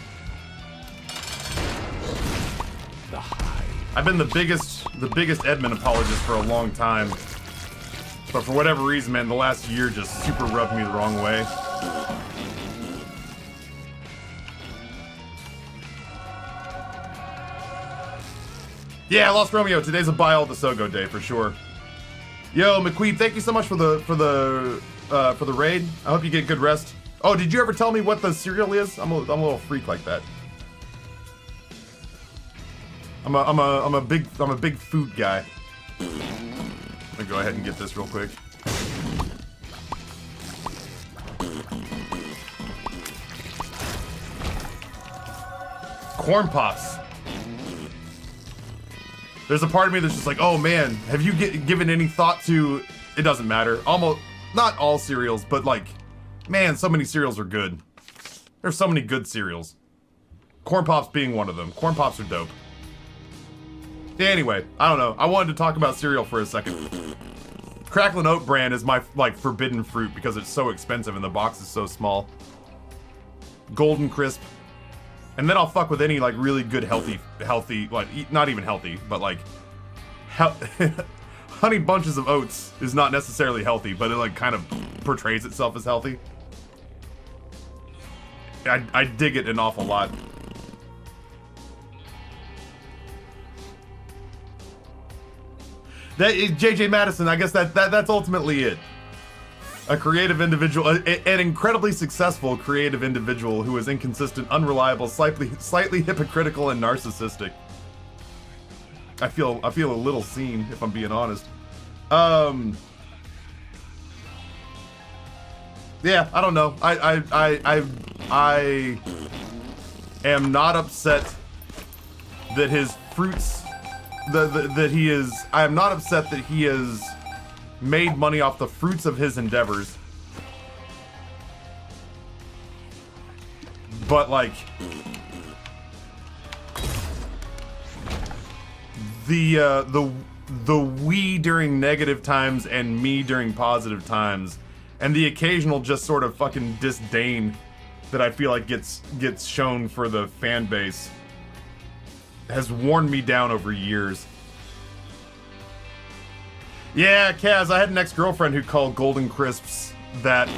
biggest Edmund apologist for a long time. But for whatever reason, man, the last year just super rubbed me the wrong way. Yeah, Lost Romeo, today's a buy all the Sogo day for sure. Yo, McQueen, thank you so much for the raid. I hope you get good rest. Oh, did you ever tell me what the cereal is? I'm a little freak like that. I'm a big food guy. Let me go ahead and get this real quick. Corn Pops. There's a part of me that's just like, oh man, have you given any thought to? It doesn't matter. Almost not all cereals, but like, man, so many cereals are good. There's so many good cereals. Corn Pops being one of them. Corn Pops are dope. Anyway, I don't know. I wanted to talk about cereal for a second. Cracklin' Oat Bran is my, like, forbidden fruit because it's so expensive and the box is so small. Golden Crisp. And then I'll fuck with any, like, really good healthy, like, not even healthy, but, like, Honey Bunches of Oats is not necessarily healthy, but it, like, kind of portrays itself as healthy. I dig it an awful lot. That is JJ Madison. I guess that's ultimately it. A creative individual, an incredibly successful creative individual who is inconsistent, unreliable, slightly hypocritical, and narcissistic. I feel a little seen, if I'm being honest. Yeah, I don't know. I am not upset that his fruits. I am not upset that he has made money off the fruits of his endeavors. But like the we during negative times and me during positive times, and the occasional just sort of fucking disdain that I feel like gets shown for the fan base has worn me down over years. Yeah, Kaz, I had an ex-girlfriend who called Golden Crisps that,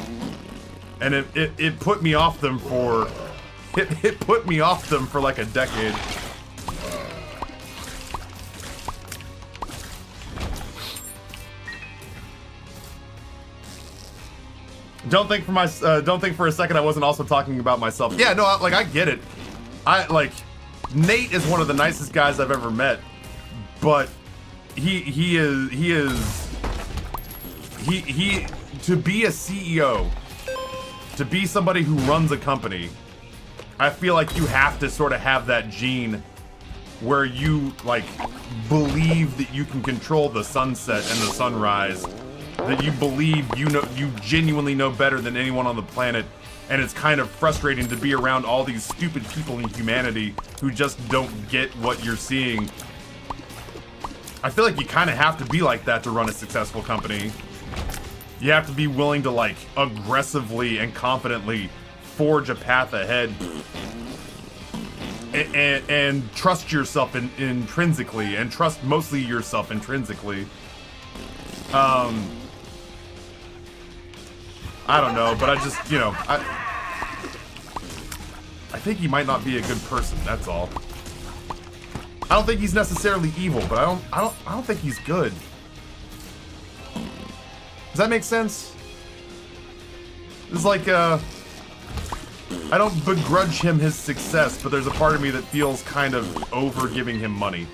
and it put me off them for, it put me off them for like a decade. Don't think for a second I wasn't also talking about myself. Yeah, no, like I get it. Nate is one of the nicest guys I've ever met, but he he to be a CEO, to be somebody who runs a company, I feel like you have to sort of have that gene where you like believe that you can control the sunset and the sunrise, that you believe you genuinely know better than anyone on the planet, and it's kind of frustrating to be around all these stupid people in humanity who just don't get what you're seeing. I feel like you kind of have to be like that to run a successful company. You have to be willing to like aggressively and confidently forge a path ahead and trust yourself intrinsically, and trust mostly yourself intrinsically. I don't know, but I just, you know, I think he might not be a good person, that's all. I don't think he's necessarily evil, but I don't think he's good. Does that make sense? It's like, I don't begrudge him his success, but there's a part of me that feels kind of over giving him money.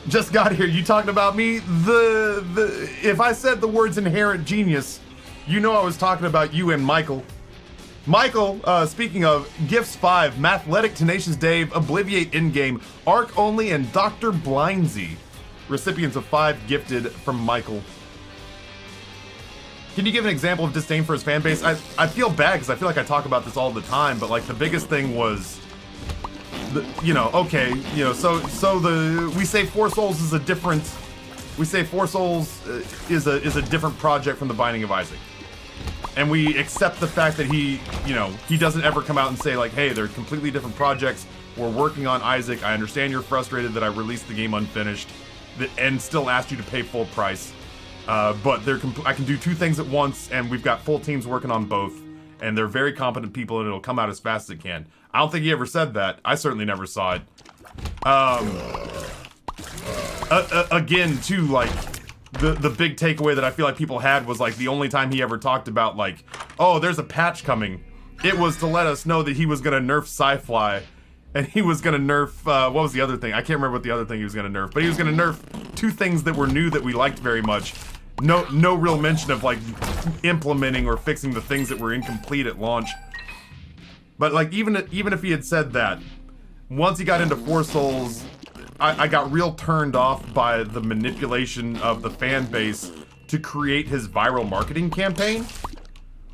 Just got here, you talking about me? If I said the words inherent genius, you know I was talking about you and Michael. Michael, speaking of, Gifts 5, Mathletic, Tenacious Dave, Obliviate Endgame, Arc Only, and Dr. Blindsy. Recipients of 5 gifted from Michael. Can you give an example of disdain for his fan base? I feel bad because I feel like I talk about this all the time, but like the biggest thing was, you know, okay, you know, so we say Four Souls is a different, is a different project from the Binding of Isaac. And we accept the fact that he, you know, he doesn't ever come out and say like, hey, they're completely different projects. We're working on Isaac. I understand you're frustrated that I released the game unfinished and still asked you to pay full price. But I can do 2 things at once, and we've got full teams working on both, and they're very competent people, and it'll come out as fast as it can. I don't think he ever said that. I certainly never saw it. Again, too, like, the big takeaway that I feel like people had was, like, the only time he ever talked about, like, oh, there's a patch coming. It was to let us know that he was gonna nerf Sci-Fly, and he was gonna nerf, what was the other thing? I can't remember what the other thing he was gonna nerf, but he was gonna nerf 2 things that were new that we liked very much. No real mention of like implementing or fixing the things that were incomplete at launch. But like even if he had said that, once he got into Four Souls, I got real turned off by the manipulation of the fan base to create his viral marketing campaign,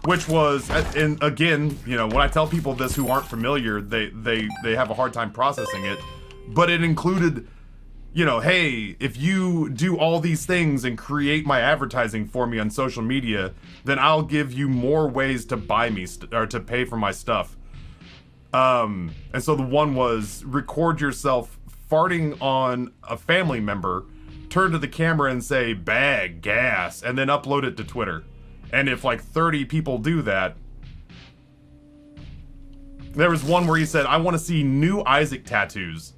which was, and again, you know, when I tell people this who aren't familiar, they have a hard time processing it, but it included, you know, hey, if you do all these things and create my advertising for me on social media, then I'll give you more ways to buy me or to pay for my stuff. And so the one was record yourself farting on a family member, turn to the camera and say bag gas, and then upload it to Twitter. And if like 30 people do that, there was one where he said, I want to see new Isaac tattoos.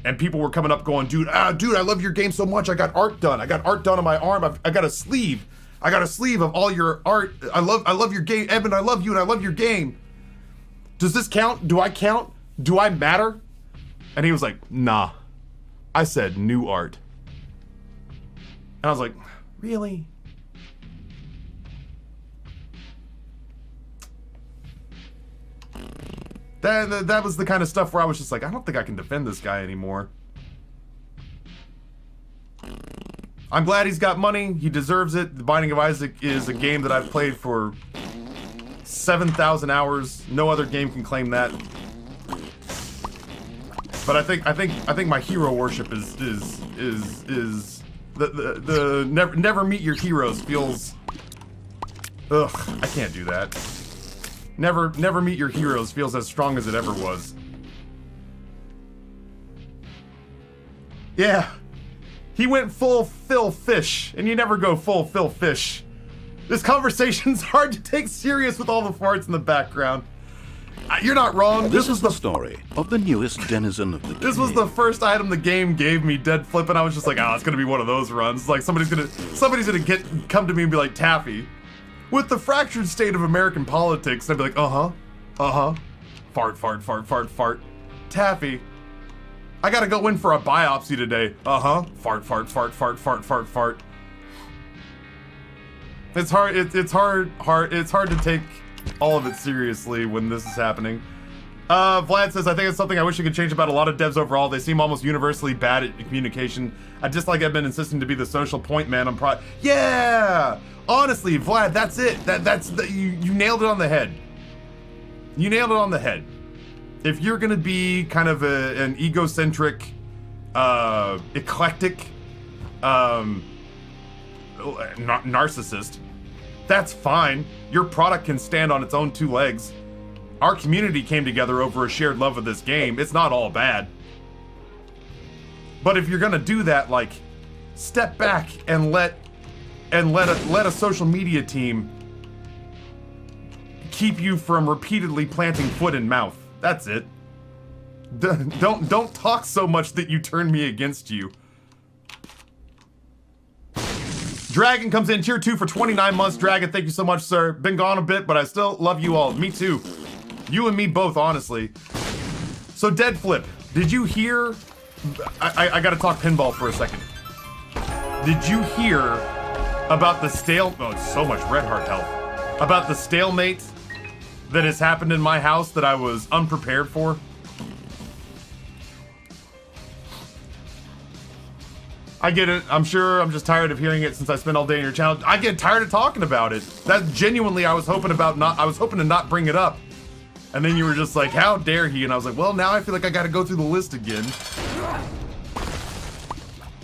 And people were coming up going, dude, I love your game so much. I got art done. I got art done on my arm. I got a sleeve. I got a sleeve of all your art. I love your game. Evan, I love you and I love your game. Does this count? Do I count? Do I matter? And he was like, nah. I said new art. And I was like, really? That was the kind of stuff where I was just like, I don't think I can defend this guy anymore. I'm glad he's got money. He deserves it. The Binding of Isaac is a game that I've played for 7,000 hours. No other game can claim that. But I think my hero worship is the never meet your heroes feels. Ugh, I can't do that. Never meet your heroes feels as strong as it ever was. Yeah. He went full Phil Fish, and you never go full Phil Fish. This conversation's hard to take serious with all the farts in the background. You're not wrong. This is the story of the newest denizen of the game. This was the first item the game gave me, dead flip, and I was just like, it's gonna be one of those runs. Like somebody's gonna come to me and be like, Taffy, with the fractured state of American politics, and I'd be like, fart, Taffy, I gotta go in for a biopsy today. Uh-huh. Fart, fart, fart, fart, fart, fart, fart. It's hard, it's hard to take all of it seriously when this is happening. Vlad says, I think it's something I wish I could change about a lot of devs overall. They seem almost universally bad at communication. I dislike I've been insisting to be the social point man on Yeah! Honestly, Vlad, that's it. You nailed it on the head. You nailed it on the head. If you're gonna be kind of an egocentric, eclectic, narcissist, that's fine. Your product can stand on its own two legs. Our community came together over a shared love of this game. It's not all bad. But if you're gonna do that, like, step back and let a social media team keep you from repeatedly planting foot in mouth. That's it. Don't talk so much that you turn me against you. Dragon comes in tier 2 for 29 months. Dragon, thank you so much, sir. Been gone a bit, but I still love you all. Me too. You and me both, honestly. So, Dead Flip, did you hear... I gotta talk pinball for a second. Did you hear about the oh, it's so much red heart health. About the stalemate that has happened in my house that I was unprepared for? I get it. I'm sure I'm just tired of hearing it since I spent all day in your channel. I get tired of talking about it. That genuinely, I was hoping to not bring it up. And then you were just like, how dare he? And I was like, well, now I feel like I gotta go through the list again.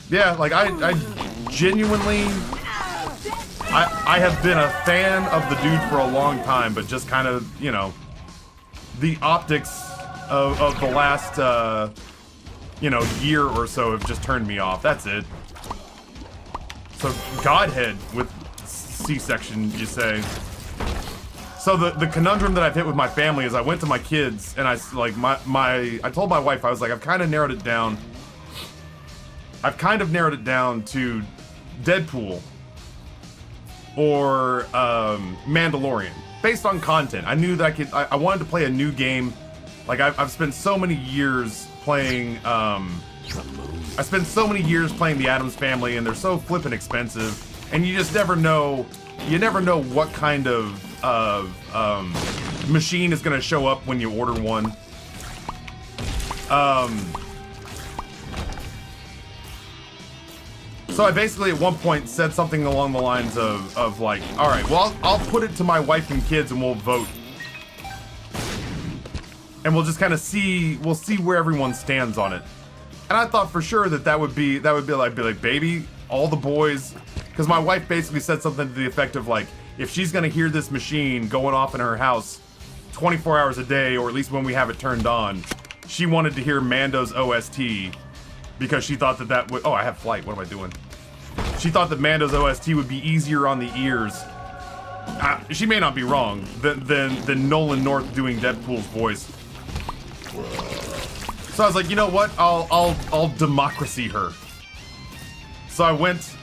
Yeah, like I genuinely, I have been a fan of the dude for a long time, but just kind of, you know, the optics of the last, you know, year or so have just turned me off. That's it. So, Godhead with C-section, you say. So the conundrum that I've hit with my family is I went to my kids and I told my wife, I was like, I've kind of narrowed it down. I've kind of narrowed it down to Deadpool or Mandalorian, based on content. I knew that I wanted to play a new game. Like I've spent so many years playing, I spent so many years playing the Addams Family, and they're so flippin' expensive, and you just never know. You never know what kind of machine is gonna show up when you order one. So I basically at one point said something along the lines of like, all right, well, I'll put it to my wife and kids and we'll vote. And we'll just kind of see where everyone stands on it. And I thought for sure that would be like, baby, all the boys, because my wife basically said something to the effect of like, if she's gonna hear this machine going off in her house 24 hours a day, or at least when we have it turned on, she wanted to hear Mando's OST because she thought that would, oh, I have flight, what am I doing? She thought that Mando's OST would be easier on the ears. She may not be wrong, than Nolan North doing Deadpool's voice. So I was like, you know what? I'll democracy her. So I went.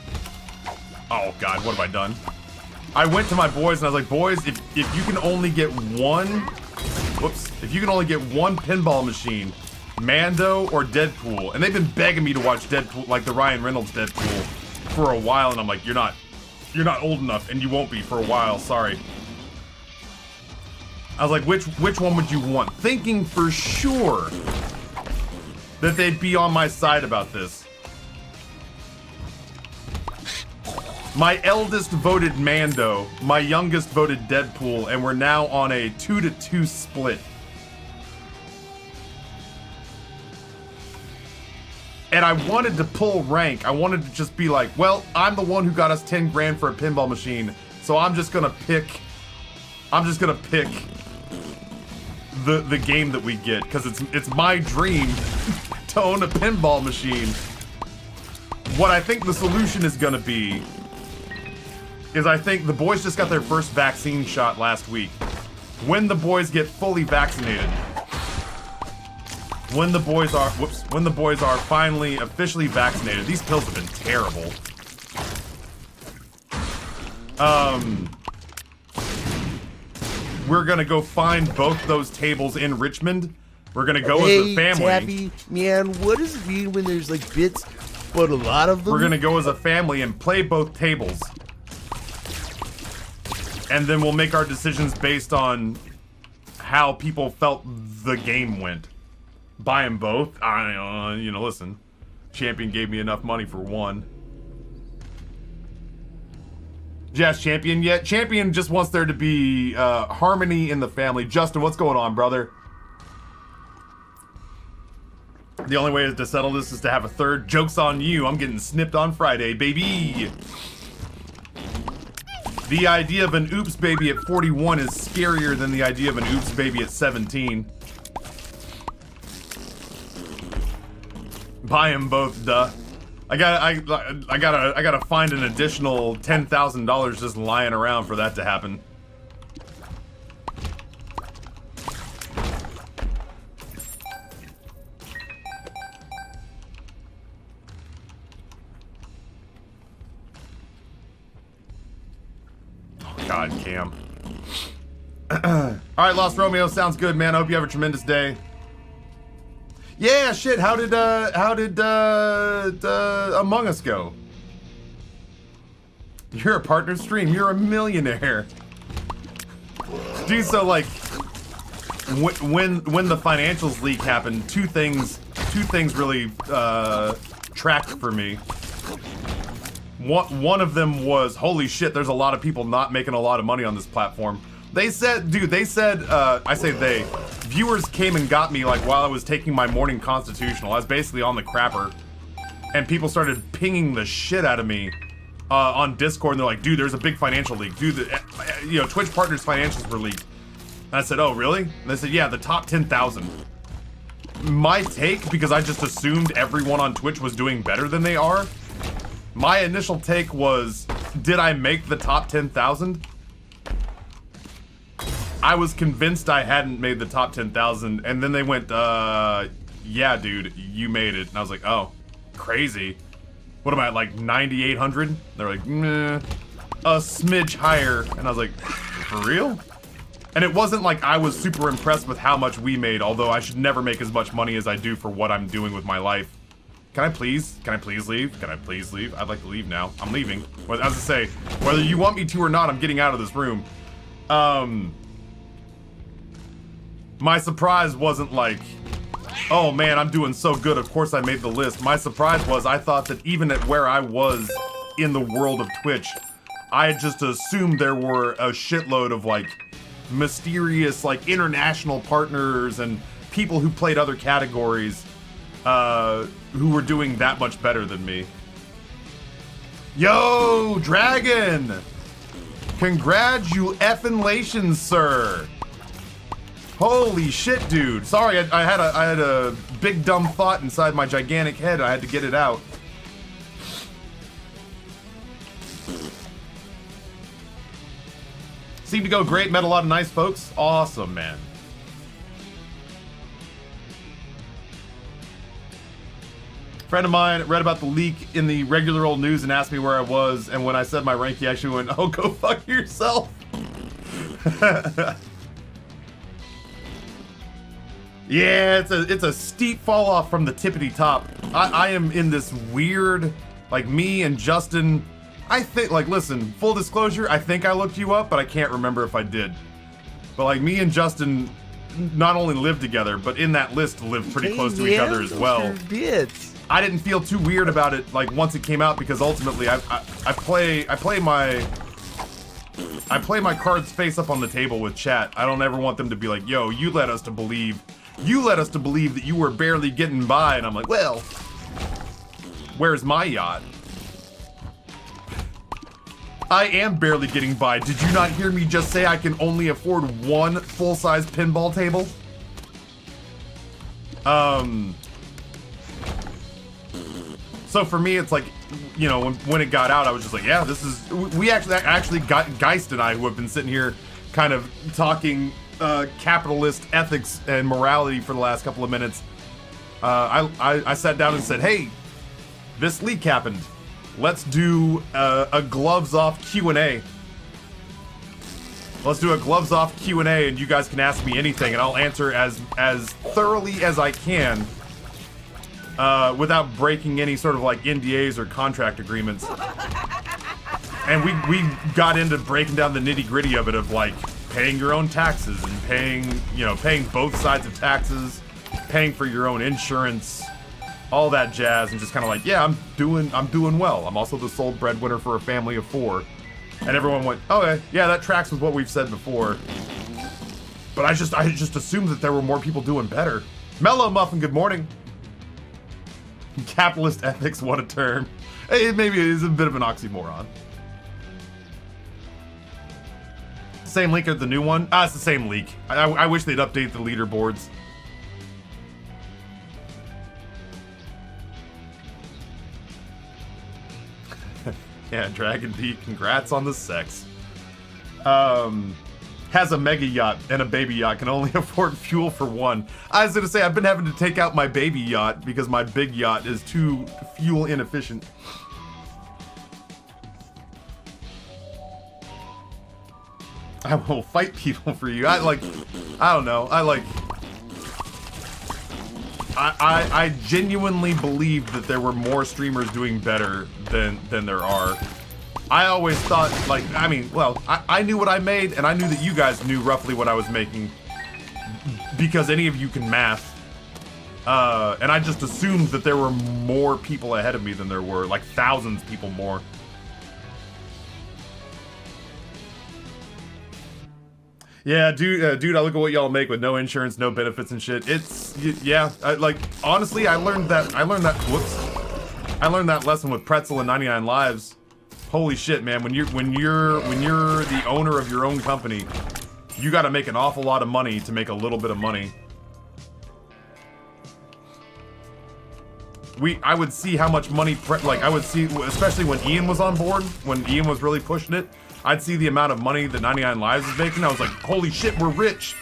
Oh God, what have I done? I went to my boys and I was like, boys, if you can only get one, if you can only get one pinball machine, Mando or Deadpool, and they've been begging me to watch Deadpool, like the Ryan Reynolds Deadpool, for a while, and I'm like, you're not old enough, and you won't be for a while. Sorry. I was like, which one would you want? Thinking for sure that they'd be on my side about this. My eldest voted Mando, my youngest voted Deadpool, and we're now on a 2-2 split. And I wanted to pull rank. I wanted to just be like, well, I'm the one who got us 10 grand for a pinball machine, so I'm just gonna pick the game that we get, because it's my dream to own a pinball machine. What I think the solution is gonna be is I think the boys just got their first vaccine shot last week. When the boys get fully vaccinated, when the boys are finally officially vaccinated, these pills have been terrible. We're gonna go find both those tables in Richmond, We're gonna go as a family. Taffy, man, what does it mean when there's like bits, but a lot of them? We're gonna go as a family and play both tables. And then we'll make our decisions based on how people felt the game went. Buy them both? Listen. Champion gave me enough money for one. Yes, Champion yet? Champion just wants there to be harmony in the family. Justin, what's going on, brother? The only way to settle this is to have a third. Joke's on you. I'm getting snipped on Friday, baby. The idea of an oops baby at 41 is scarier than the idea of an oops baby at 17. Buy them both, duh. I gotta find an additional $10,000 just lying around for that to happen. God, Cam. Alright, Lost Romeo, sounds good, man. I hope you have a tremendous day. Yeah, shit, how did Among Us go? You're a partner stream, you're a millionaire. Dude, so like, when the financials leak happened, two things really tracked for me. One of them was, holy shit, there's a lot of people not making a lot of money on this platform. They said, I say they, viewers came and got me like while I was taking my morning constitutional. I was basically on the crapper. And people started pinging the shit out of me on Discord, and they're like, dude, there's a big financial leak. Dude, Twitch Partners financials were leaked. And I said, oh, really? And they said, yeah, the top 10,000. My take, because I just assumed everyone on Twitch was doing better than they are, my initial take was, did I make the top 10,000? I was convinced I hadn't made the top 10,000, and then they went, yeah, dude, you made it. And I was like, oh, crazy. What am I, like 9,800? They're like, meh, a smidge higher. And I was like, for real? And it wasn't like I was super impressed with how much we made, although I should never make as much money as I do for what I'm doing with my life. Can I please leave? Can I please leave? I'd like to leave now. I'm leaving. As I say, whether you want me to or not, I'm getting out of this room. My surprise wasn't like, oh man, I'm doing so good, of course I made the list. My surprise was I thought that even at where I was in the world of Twitch, I had just assumed there were a shitload of like mysterious like international partners and people who played other categories who were doing that much better than me. Yo, Dragon! Congratulations, sir! Holy shit, dude. Sorry, I had a big dumb thought inside my gigantic head. I had to get it out. Seemed to go great. Met a lot of nice folks. Awesome, man. Friend of mine read about the leak in the regular old news and asked me where I was, and when I said my rank, he actually went, oh, go fuck yourself. Yeah, it's a steep fall off from the tippity top. I am in this weird, like me and Justin, I think, like, listen, full disclosure, I think I looked you up, but I can't remember if I did. But like me and Justin not only lived together, but in that list lived pretty close to each other as well. I didn't feel too weird about it, like, once it came out, because ultimately I play my cards face up on the table with chat. I don't ever want them to be like, yo, you led us to believe that you were barely getting by, and I'm like, well, where's my yacht? I am barely getting by. Did you not hear me just say I can only afford one full-size pinball table? So for me, it's like, you know, when it got out, I was just like, yeah, this is... We actually got Geist and I, who have been sitting here kind of talking capitalist ethics and morality for the last couple of minutes. I sat down and said, hey, this leak happened. Let's do a gloves off Q&A. Let's do a gloves off Q&A, and you guys can ask me anything, and I'll answer as thoroughly as I can, without breaking any sort of like NDAs or contract agreements. And we got into breaking down the nitty gritty of it, of like paying your own taxes and paying both sides of taxes, paying for your own insurance, all that jazz, and just kind of like, yeah, I'm doing well. I'm also the sole breadwinner for a family of 4. And everyone went, okay, yeah, that tracks with what we've said before. But I just assumed that there were more people doing better. Mellow Muffin, good morning. Capitalist ethics, what a term. Maybe it is a bit of an oxymoron. Same leak as the new one? It's the same leak. I wish they'd update the leaderboards. Yeah, Dragon D, congrats on the sex. Has a mega yacht and a baby yacht, can only afford fuel for one. I was gonna say, I've been having to take out my baby yacht because my big yacht is too fuel inefficient. I will fight people for you. I don't know. I genuinely believed that there were more streamers doing better than there are. I always thought, like, I mean, well, I knew what I made, and I knew that you guys knew roughly what I was making, because any of you can math. And I just assumed that there were more people ahead of me than there were, like thousands of people more. Yeah, dude, I look at what y'all make with no insurance, no benefits and shit. It's, yeah, like, honestly, I learned that lesson with Pretzel and 99 Lives. Holy shit, man, when you're the owner of your own company, you gotta make an awful lot of money to make a little bit of money. I would see how much money, I would see, especially when Ian was on board, when Ian was really pushing it, I'd see the amount of money that 99 Lives was making. I was like, holy shit, we're rich.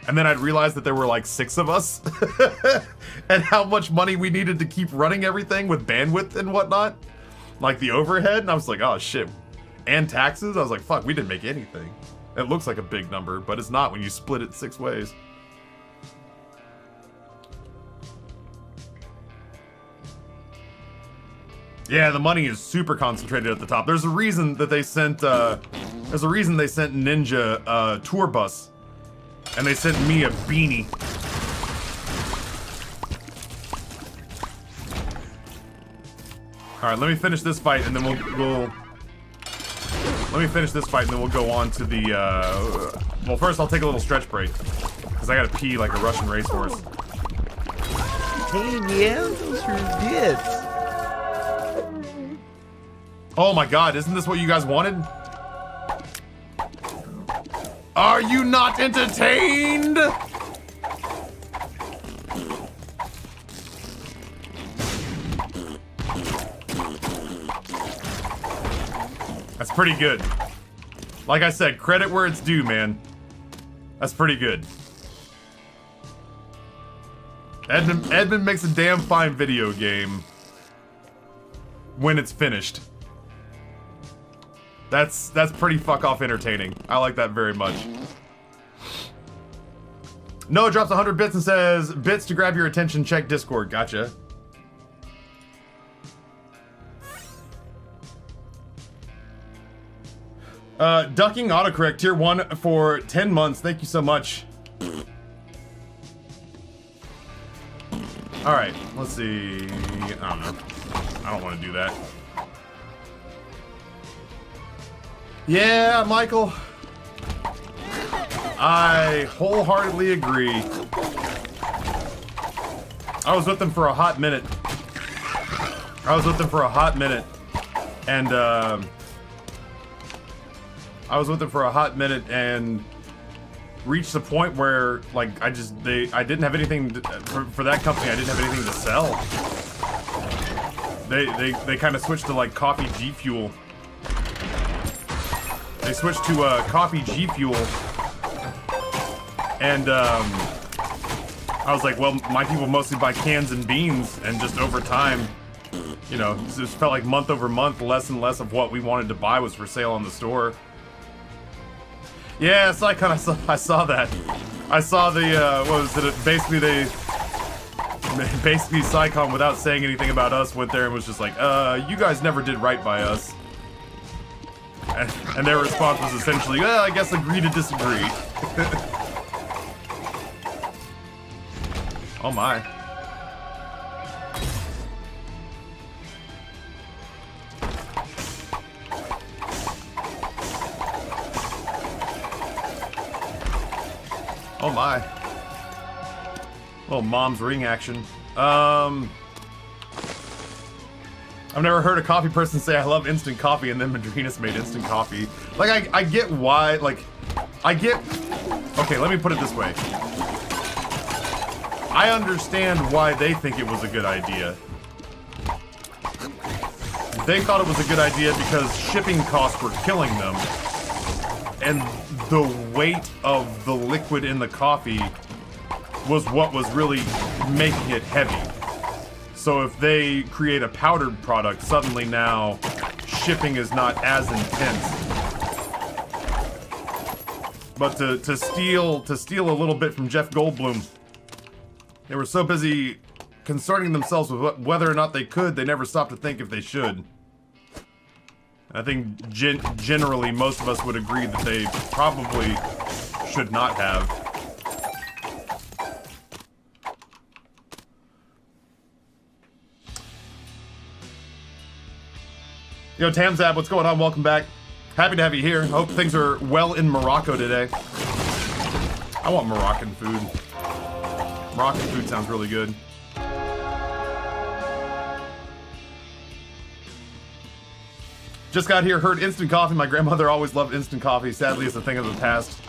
And then I'd realize that there were like 6 of us and how much money we needed to keep running everything with bandwidth and whatnot. Like the overhead. And I was like, oh shit. And taxes. I was like, fuck, we didn't make anything. It looks like a big number, but it's not when you split it 6 ways. Yeah, the money is super concentrated at the top. There's a reason that they sent Ninja a tour bus, and they sent me a beanie. All right, let me finish this fight, and then we'll go on to the. Well, first I'll take a little stretch break because I gotta pee like a Russian racehorse. Hey man, those are bits. Oh my god, isn't this what you guys wanted? Are you not entertained? That's pretty good. Like I said, credit where it's due, man. That's pretty good. Edmund makes a damn fine video game when it's finished. That's pretty fuck off entertaining. I like that very much. Noah drops 100 bits and says, bits to grab your attention, check Discord. Gotcha. Ducking autocorrect tier 1 for 10 months. Thank you so much. Alright, let's see. I don't know. I don't want to do that. Yeah, Michael. I wholeheartedly agree. I was with them for a hot minute. And reached the point where, like, I didn't have anything for that company. I didn't have anything to sell. They kind of switched to like Coffee G Fuel. They switched to Coffee G Fuel, and I was like, well, my people mostly buy cans and beans, and just over time, you know, it just felt like month over month, less and less of what we wanted to buy was for sale on the store. Yeah, so I saw that. I saw the, what was it? Basically, Psycon, without saying anything about us, went there and was just like, you guys never did right by us. And their response was essentially, well, I guess agree to disagree. Oh my. Oh my. Little mom's ring action. I've never heard a coffee person say I love instant coffee and then Madrinas made instant coffee. Like, I get why, like, okay, let me put it this way. I understand why they think it was a good idea. They thought it was a good idea because shipping costs were killing them. And the weight of the liquid in the coffee was what was really making it heavy. So if they create a powdered product, suddenly now shipping is not as intense. But to steal a little bit from Jeff Goldblum, they were so busy concerning themselves with whether or not they could, they never stopped to think if they should. I think generally most of us would agree that they probably should not have. Yo, Tamzab, what's going on? Welcome back. Happy to have you here. Hope things are well in Morocco today. I want Moroccan food. Moroccan food sounds really good. Just got here, heard instant coffee. My grandmother always loved instant coffee. Sadly, it's a thing of the past.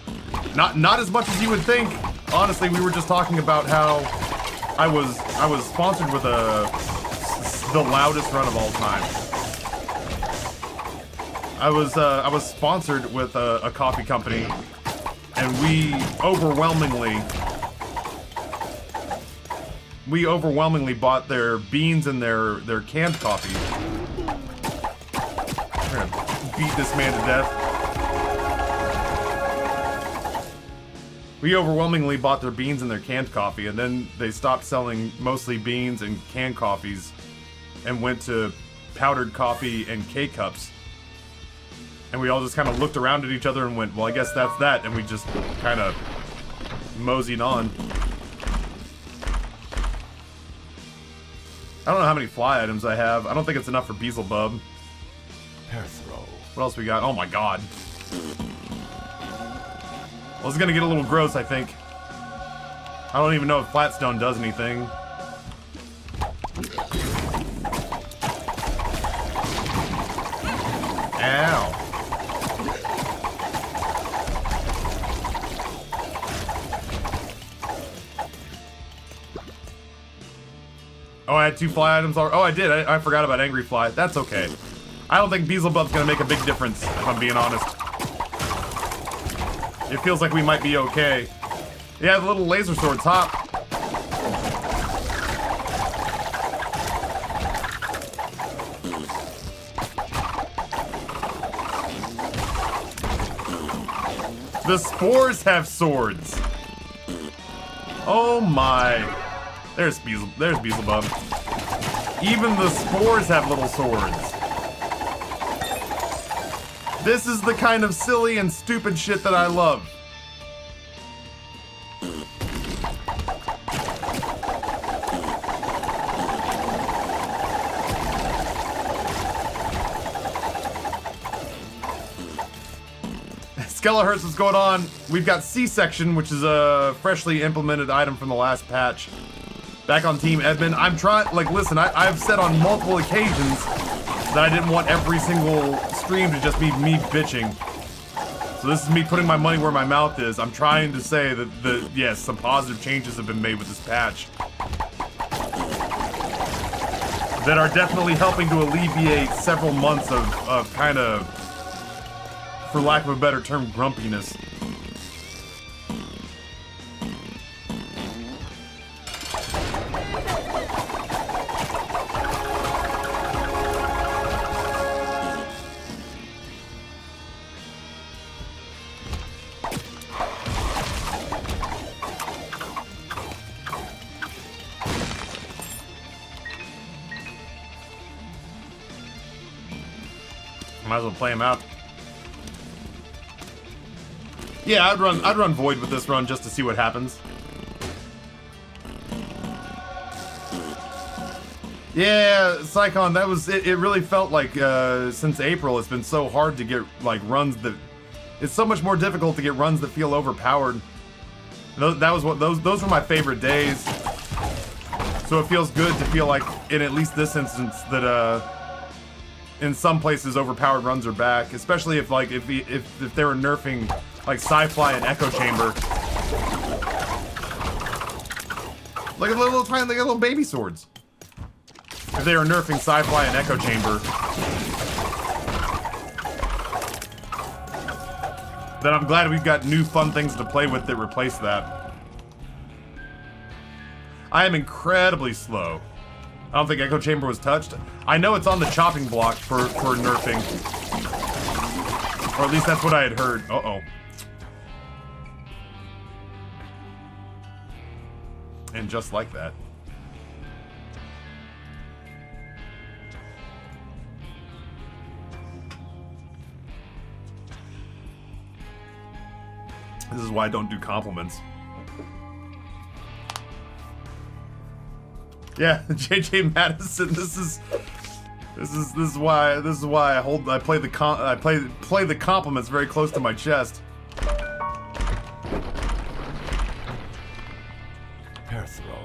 Not as much as you would think. Honestly, we were just talking about how I was sponsored with the loudest run of all time. I was sponsored with a coffee company, and we overwhelmingly bought their beans and their canned coffee. I'm gonna beat this man to death. We overwhelmingly bought their beans and their canned coffee, and then they stopped selling mostly beans and canned coffees and went to powdered coffee and K-cups. And we all just kind of looked around at each other and went, well, I guess that's that, and we just kind of moseyed on. I don't know how many fly items I have. I don't think it's enough for Beelzebub. Hair throw. What else we got? Oh my god. Well, this is gonna get a little gross, I think. I don't even know if Flatstone does anything. Ow. Oh, I had 2 fly items already. Oh, I did. I forgot about Angry Fly. That's okay. I don't think Beelzebub's gonna make a big difference, if I'm being honest. It feels like we might be okay. Yeah, the little laser sword top. The spores have swords. Oh my. There's Beelzebub. Even the spores have little swords. This is the kind of silly and stupid shit that I love. Skelehertz, what's going on? We've got C-Section, which is a freshly implemented item from the last patch. Back on Team Edmund. I'm trying, like, listen, I've said on multiple occasions that I didn't want every single stream to just be me bitching. So this is me putting my money where my mouth is. I'm trying to say that, yes, some positive changes have been made with this patch that are definitely helping to alleviate several months of kind of, for lack of a better term, grumpiness. Might as well play him out. Yeah, I'd run Void with this run just to see what happens. Yeah, Psychon, that was it. It really felt like since April, it's been so hard to get like runs that. It's so much more difficult to get runs that feel overpowered. Those were my favorite days. So it feels good to feel like, in at least this instance, that in some places overpowered runs are back, especially if like if they were nerfing like Sci-Fly and Echo Chamber. Look at the little tiny, look at little baby swords. If they were nerfing Sci-Fly and Echo Chamber, then I'm glad we've got new fun things to play with that replace that. I am incredibly slow. I don't think Echo Chamber was touched. I know it's on the chopping block for nerfing. Or at least that's what I had heard. Uh-oh. And just like that. This is why I don't do compliments. Yeah, JJ Madison. This is why I play the compliments very close to my chest. Pair throw.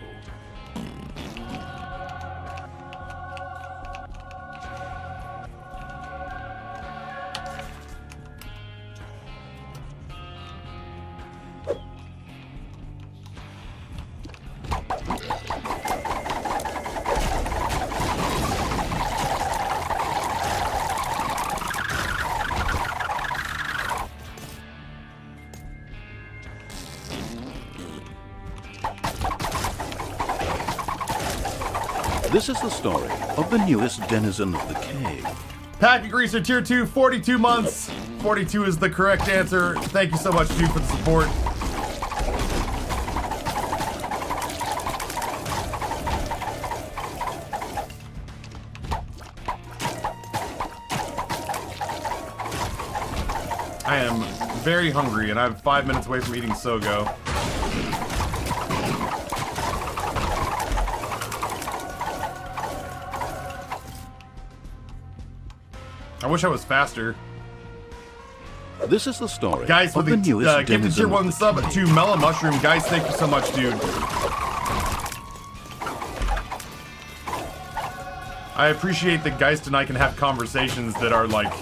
This is the story of the newest denizen of the cave. Packy Greaser Tier 2, 42 months. 42 is the correct answer. Thank you so much, dude, for the support. I am very hungry, and I'm 5 minutes away from eating Sogo. I wish I was faster. This is the story Guys, of with the the newest gifted tier denizen 1 of the sub cave. to Mellow Mushroom. Guys, thank you so much, dude. I appreciate that Geist and I can have conversations that are like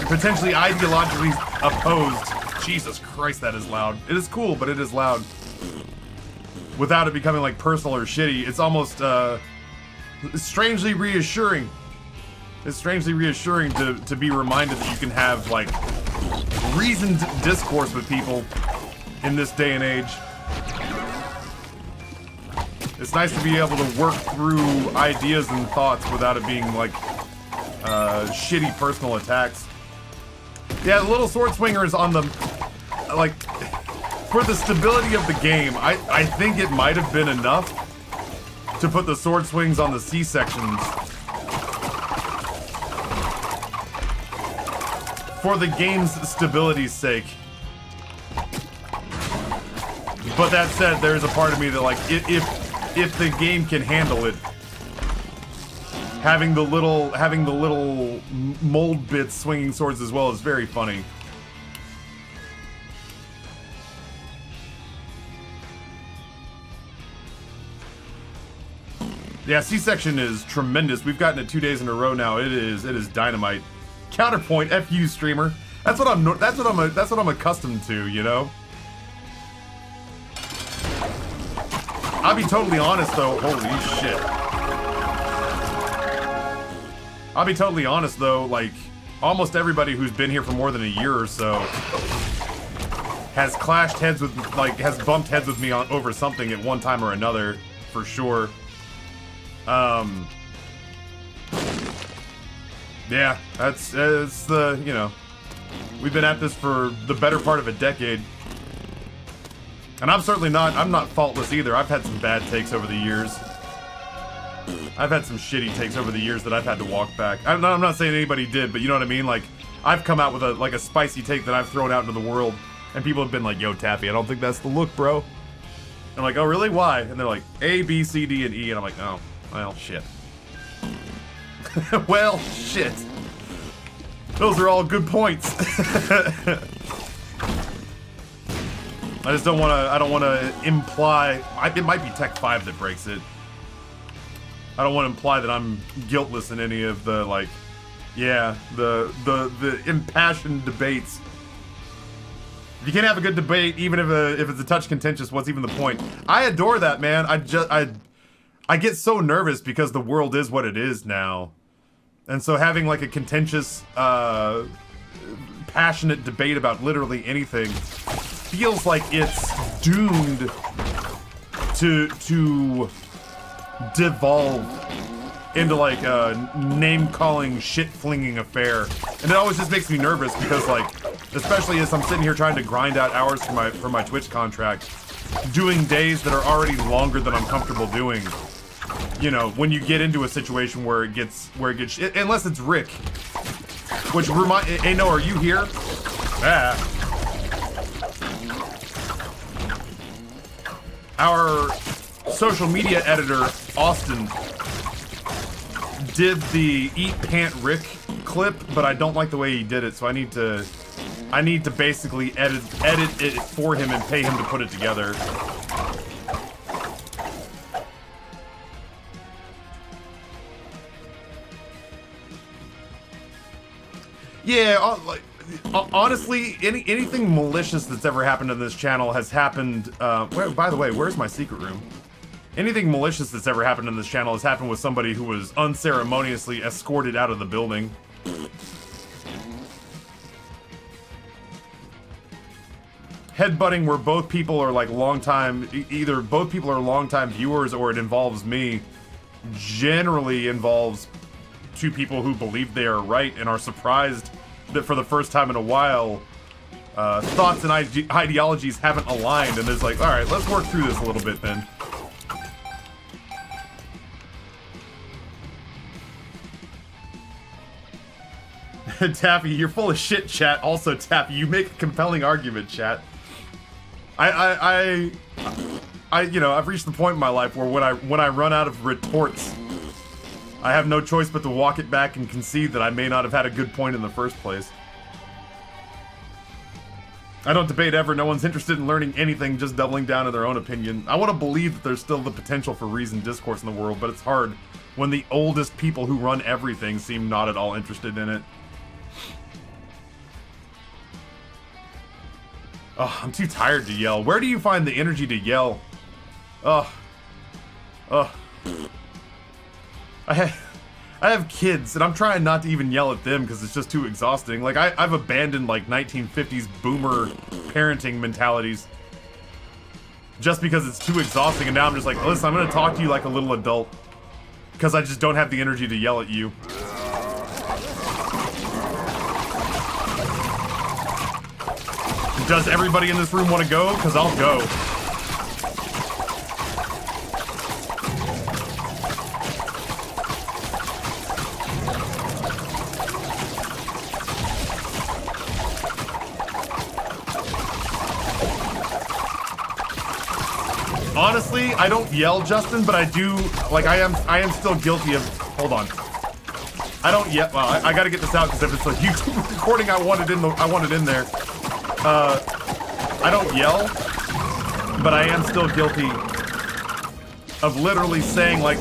potentially ideologically opposed. Jesus Christ, that is loud. It is cool, but it is loud. Without it becoming like personal or shitty, it's almost strangely reassuring. It's strangely reassuring to be reminded that you can have like reasoned discourse with people in this day and age. It's nice to be able to work through ideas and thoughts without it being like shitty personal attacks. Yeah, the little sword swinger is on the like for the stability of the game. I think it might have been enough to put the sword swings on the C sections for the game's stability's sake. But that said, there's a part of me that like if the game can handle it, having the little mold bits swinging swords as well is very funny. Yeah, C-section is tremendous. We've gotten it 2 days in a row now. It is dynamite. Counterpoint, F you, streamer. That's what I'm accustomed to, you know. I'll be totally honest though. Holy shit. I'll be totally honest though. Like almost everybody who's been here for more than a year or so has clashed heads with, like, has bumped heads with me on over something at one time or another, for sure. Yeah, it's the, you know, we've been at this for the better part of a decade. And I'm not faultless either. I've had some bad takes over the years. I've had some shitty takes over the years that I've had to walk back. I'm not saying anybody did, but you know what I mean? Like, I've come out with a spicy take that I've thrown out into the world, and people have been like, yo, Taffy, I don't think that's the look, bro. I'm like, oh, really? Why? And they're like, A, B, C, D, and E. And I'm like, oh, well, shit. Well, shit. Those are all good points. I just don't want to, I don't want to imply, it might be Tech 5 that breaks it. I don't want to imply that I'm guiltless in any of the, like, yeah, the impassioned debates. If you can't have a good debate, even if it's a touch contentious, what's even the point? I adore that, man. I get so nervous because the world is what it is now. And so having like a contentious, passionate debate about literally anything feels like it's doomed to devolve into like a name-calling, shit-flinging affair. And it always just makes me nervous because, like, especially as I'm sitting here trying to grind out hours for my Twitch contract, doing days that are already longer than I'm comfortable doing. You know, when you get into a situation where it gets unless it's Rick, which hey, no, are you here? Ah. Our social media editor, Austin, did the Eat Pant Rick clip, but I don't like the way he did it, so I need to basically edit it for him and pay him to put it together. Yeah, like, honestly, anything malicious that's ever happened on this channel has happened, by the way, where's my secret room? Anything malicious that's ever happened on this channel has happened with somebody who was unceremoniously escorted out of the building. Headbutting where both people are like either both people are longtime viewers or it involves me, generally involves two people who believe they are right and are surprised that for the first time in a while, thoughts and ideologies haven't aligned, and it's like, alright, let's work through this a little bit then. Taffy, you're full of shit, chat. Also, Taffy, you make a compelling argument, chat. You know, I've reached the point in my life where when I run out of retorts, I have no choice but to walk it back and concede that I may not have had a good point in the first place. I don't debate ever. No one's interested in learning anything, just doubling down on their own opinion. I want to believe that there's still the potential for reasoned discourse in the world, but it's hard when the oldest people who run everything seem not at all interested in it. Oh, I'm too tired to yell. Where do you find the energy to yell? Ugh. Ugh. I have kids, and I'm trying not to even yell at them because it's just too exhausting. Like, I've abandoned, like, 1950s boomer parenting mentalities just because it's too exhausting, and now I'm just like, listen, I'm gonna talk to you like a little adult because I just don't have the energy to yell at you. Does everybody in this room want to go? Because I'll go. Honestly, I don't yell, Justin, but I do, like, I am still guilty of, hold on. I don't yell, well, I gotta get this out because if it's a YouTube recording, I want it in there. I don't yell, but I am still guilty of literally saying, like,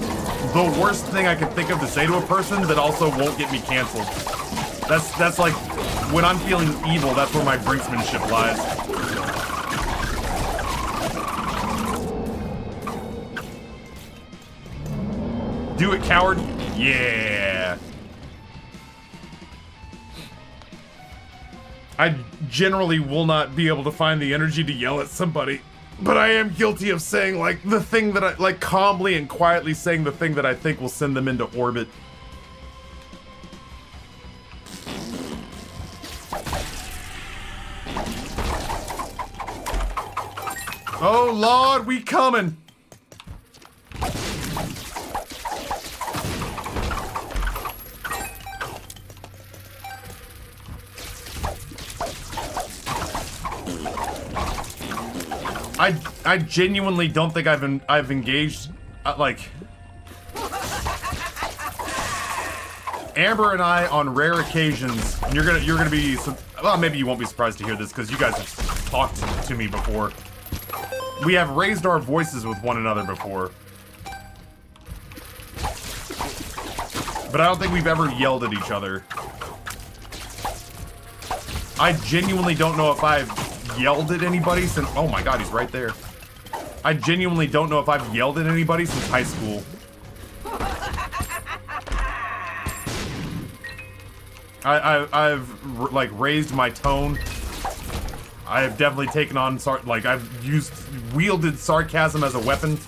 the worst thing I can think of to say to a person that also won't get me canceled. That's like, when I'm feeling evil, that's where my brinksmanship lies. Do it, coward. Yeah. I generally will not be able to find the energy to yell at somebody, but I am guilty of saying, like, the thing that I, like, calmly and quietly saying the thing that I think will send them into orbit. Oh, Lord, we coming. I genuinely don't think I've engaged like Amber and I on rare occasions. And you're gonna be well, maybe you won't be surprised to hear this because you guys have talked to me before. We have raised our voices with one another before, but I don't think we've ever yelled at each other. I genuinely don't know if I've yelled at anybody since... Oh my god, he's right there. I genuinely don't know if I've yelled at anybody since high school. I've like raised my tone. I have definitely taken on I've wielded sarcasm as a weapon,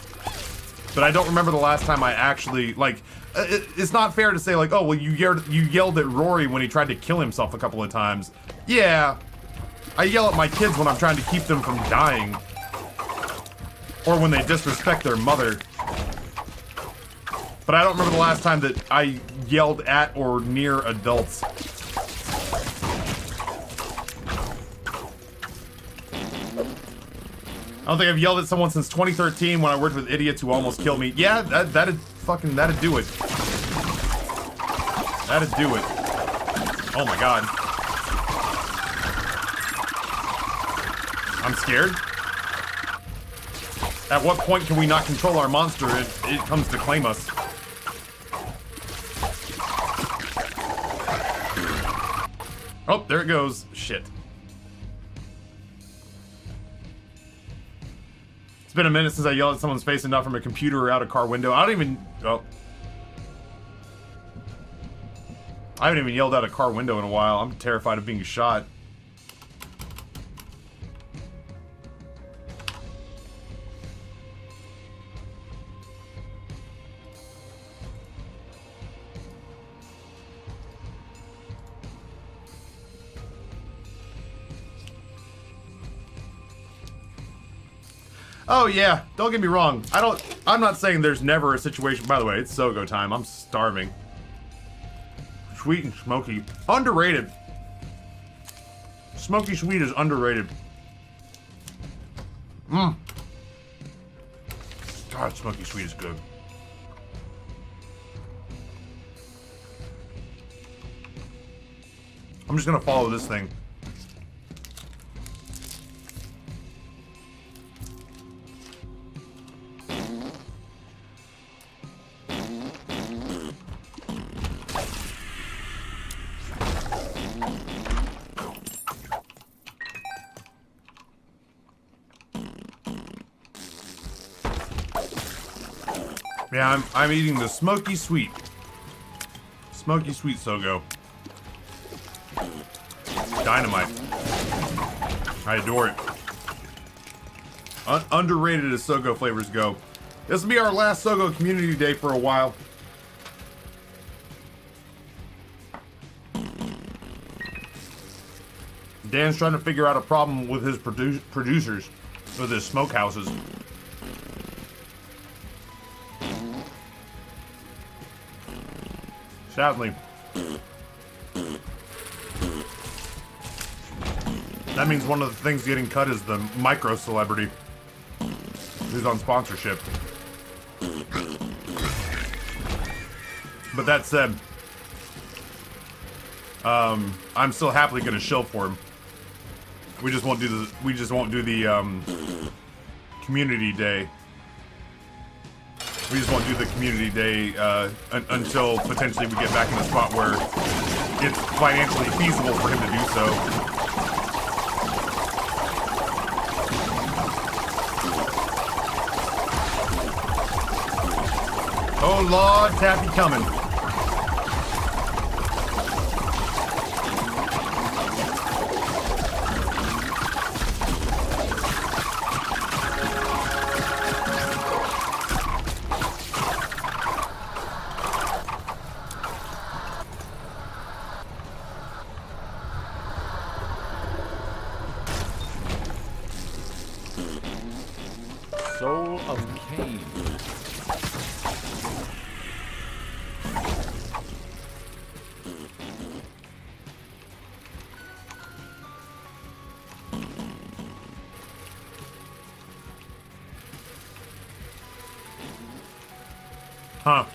but I don't remember the last time I actually like. It's not fair to say like, oh well, you yelled at Rory when he tried to kill himself a couple of times. Yeah, I yell at my kids when I'm trying to keep them from dying, or when they disrespect their mother. But I don't remember the last time that I yelled at or near adults. I don't think I've yelled at someone since 2013 when I worked with idiots who almost killed me. Yeah, that'd do it. That'd do it. Oh my god. I'm scared. At what point can we not control our monster if it comes to claim us? Oh, there it goes. Shit. It's been a minute since I yelled at someone's face, enough from a computer or out a car window. I haven't even yelled out a car window in a while. I'm terrified of being shot. Oh yeah, don't get me wrong. I'm not saying there's never a situation. By the way, it's Sogo time. I'm starving. Sweet and smoky. Underrated. Smoky sweet is underrated. Mmm. God, smoky sweet is good. I'm just gonna follow this thing. Yeah, I'm eating the smoky sweet. Smoky sweet Sogo. Dynamite. I adore it. Underrated as Sogo flavors go. This will be our last Sogo community day for a while. Dan's trying to figure out a problem with his producers, with his smokehouses. Sadly. That means one of the things getting cut is the micro celebrity who's on sponsorship. But that said, I'm still happily gonna shill for him. We just won't do the community day. We just won't do the community day until potentially we get back in a spot where it's financially feasible for him to do so. Oh Lord, Taffy coming. Soul of Cain. Huh.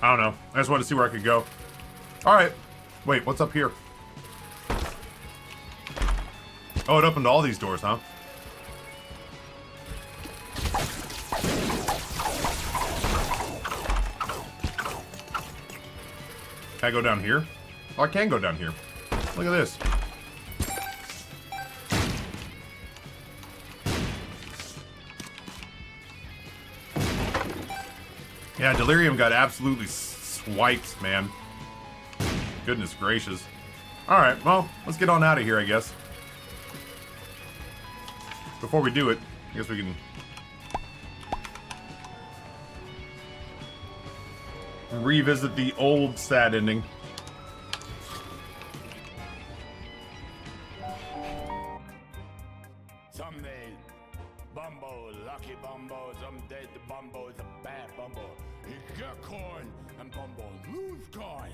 I don't know. I just wanted to see where I could go. Alright. Wait, what's up here? Oh, it opened all these doors, huh? Can I go down here? Oh, I can go down here. Look at this. Yeah, Delirium got absolutely swiped, man. Goodness gracious. Alright, well, let's get on out of here, I guess. Before we do it, I guess we can... revisit the old sad ending. Someday, Bumbo, lucky Bumbo, someday the Bumbo is a bad Bumbo. He get coin and Bumbo lose coin.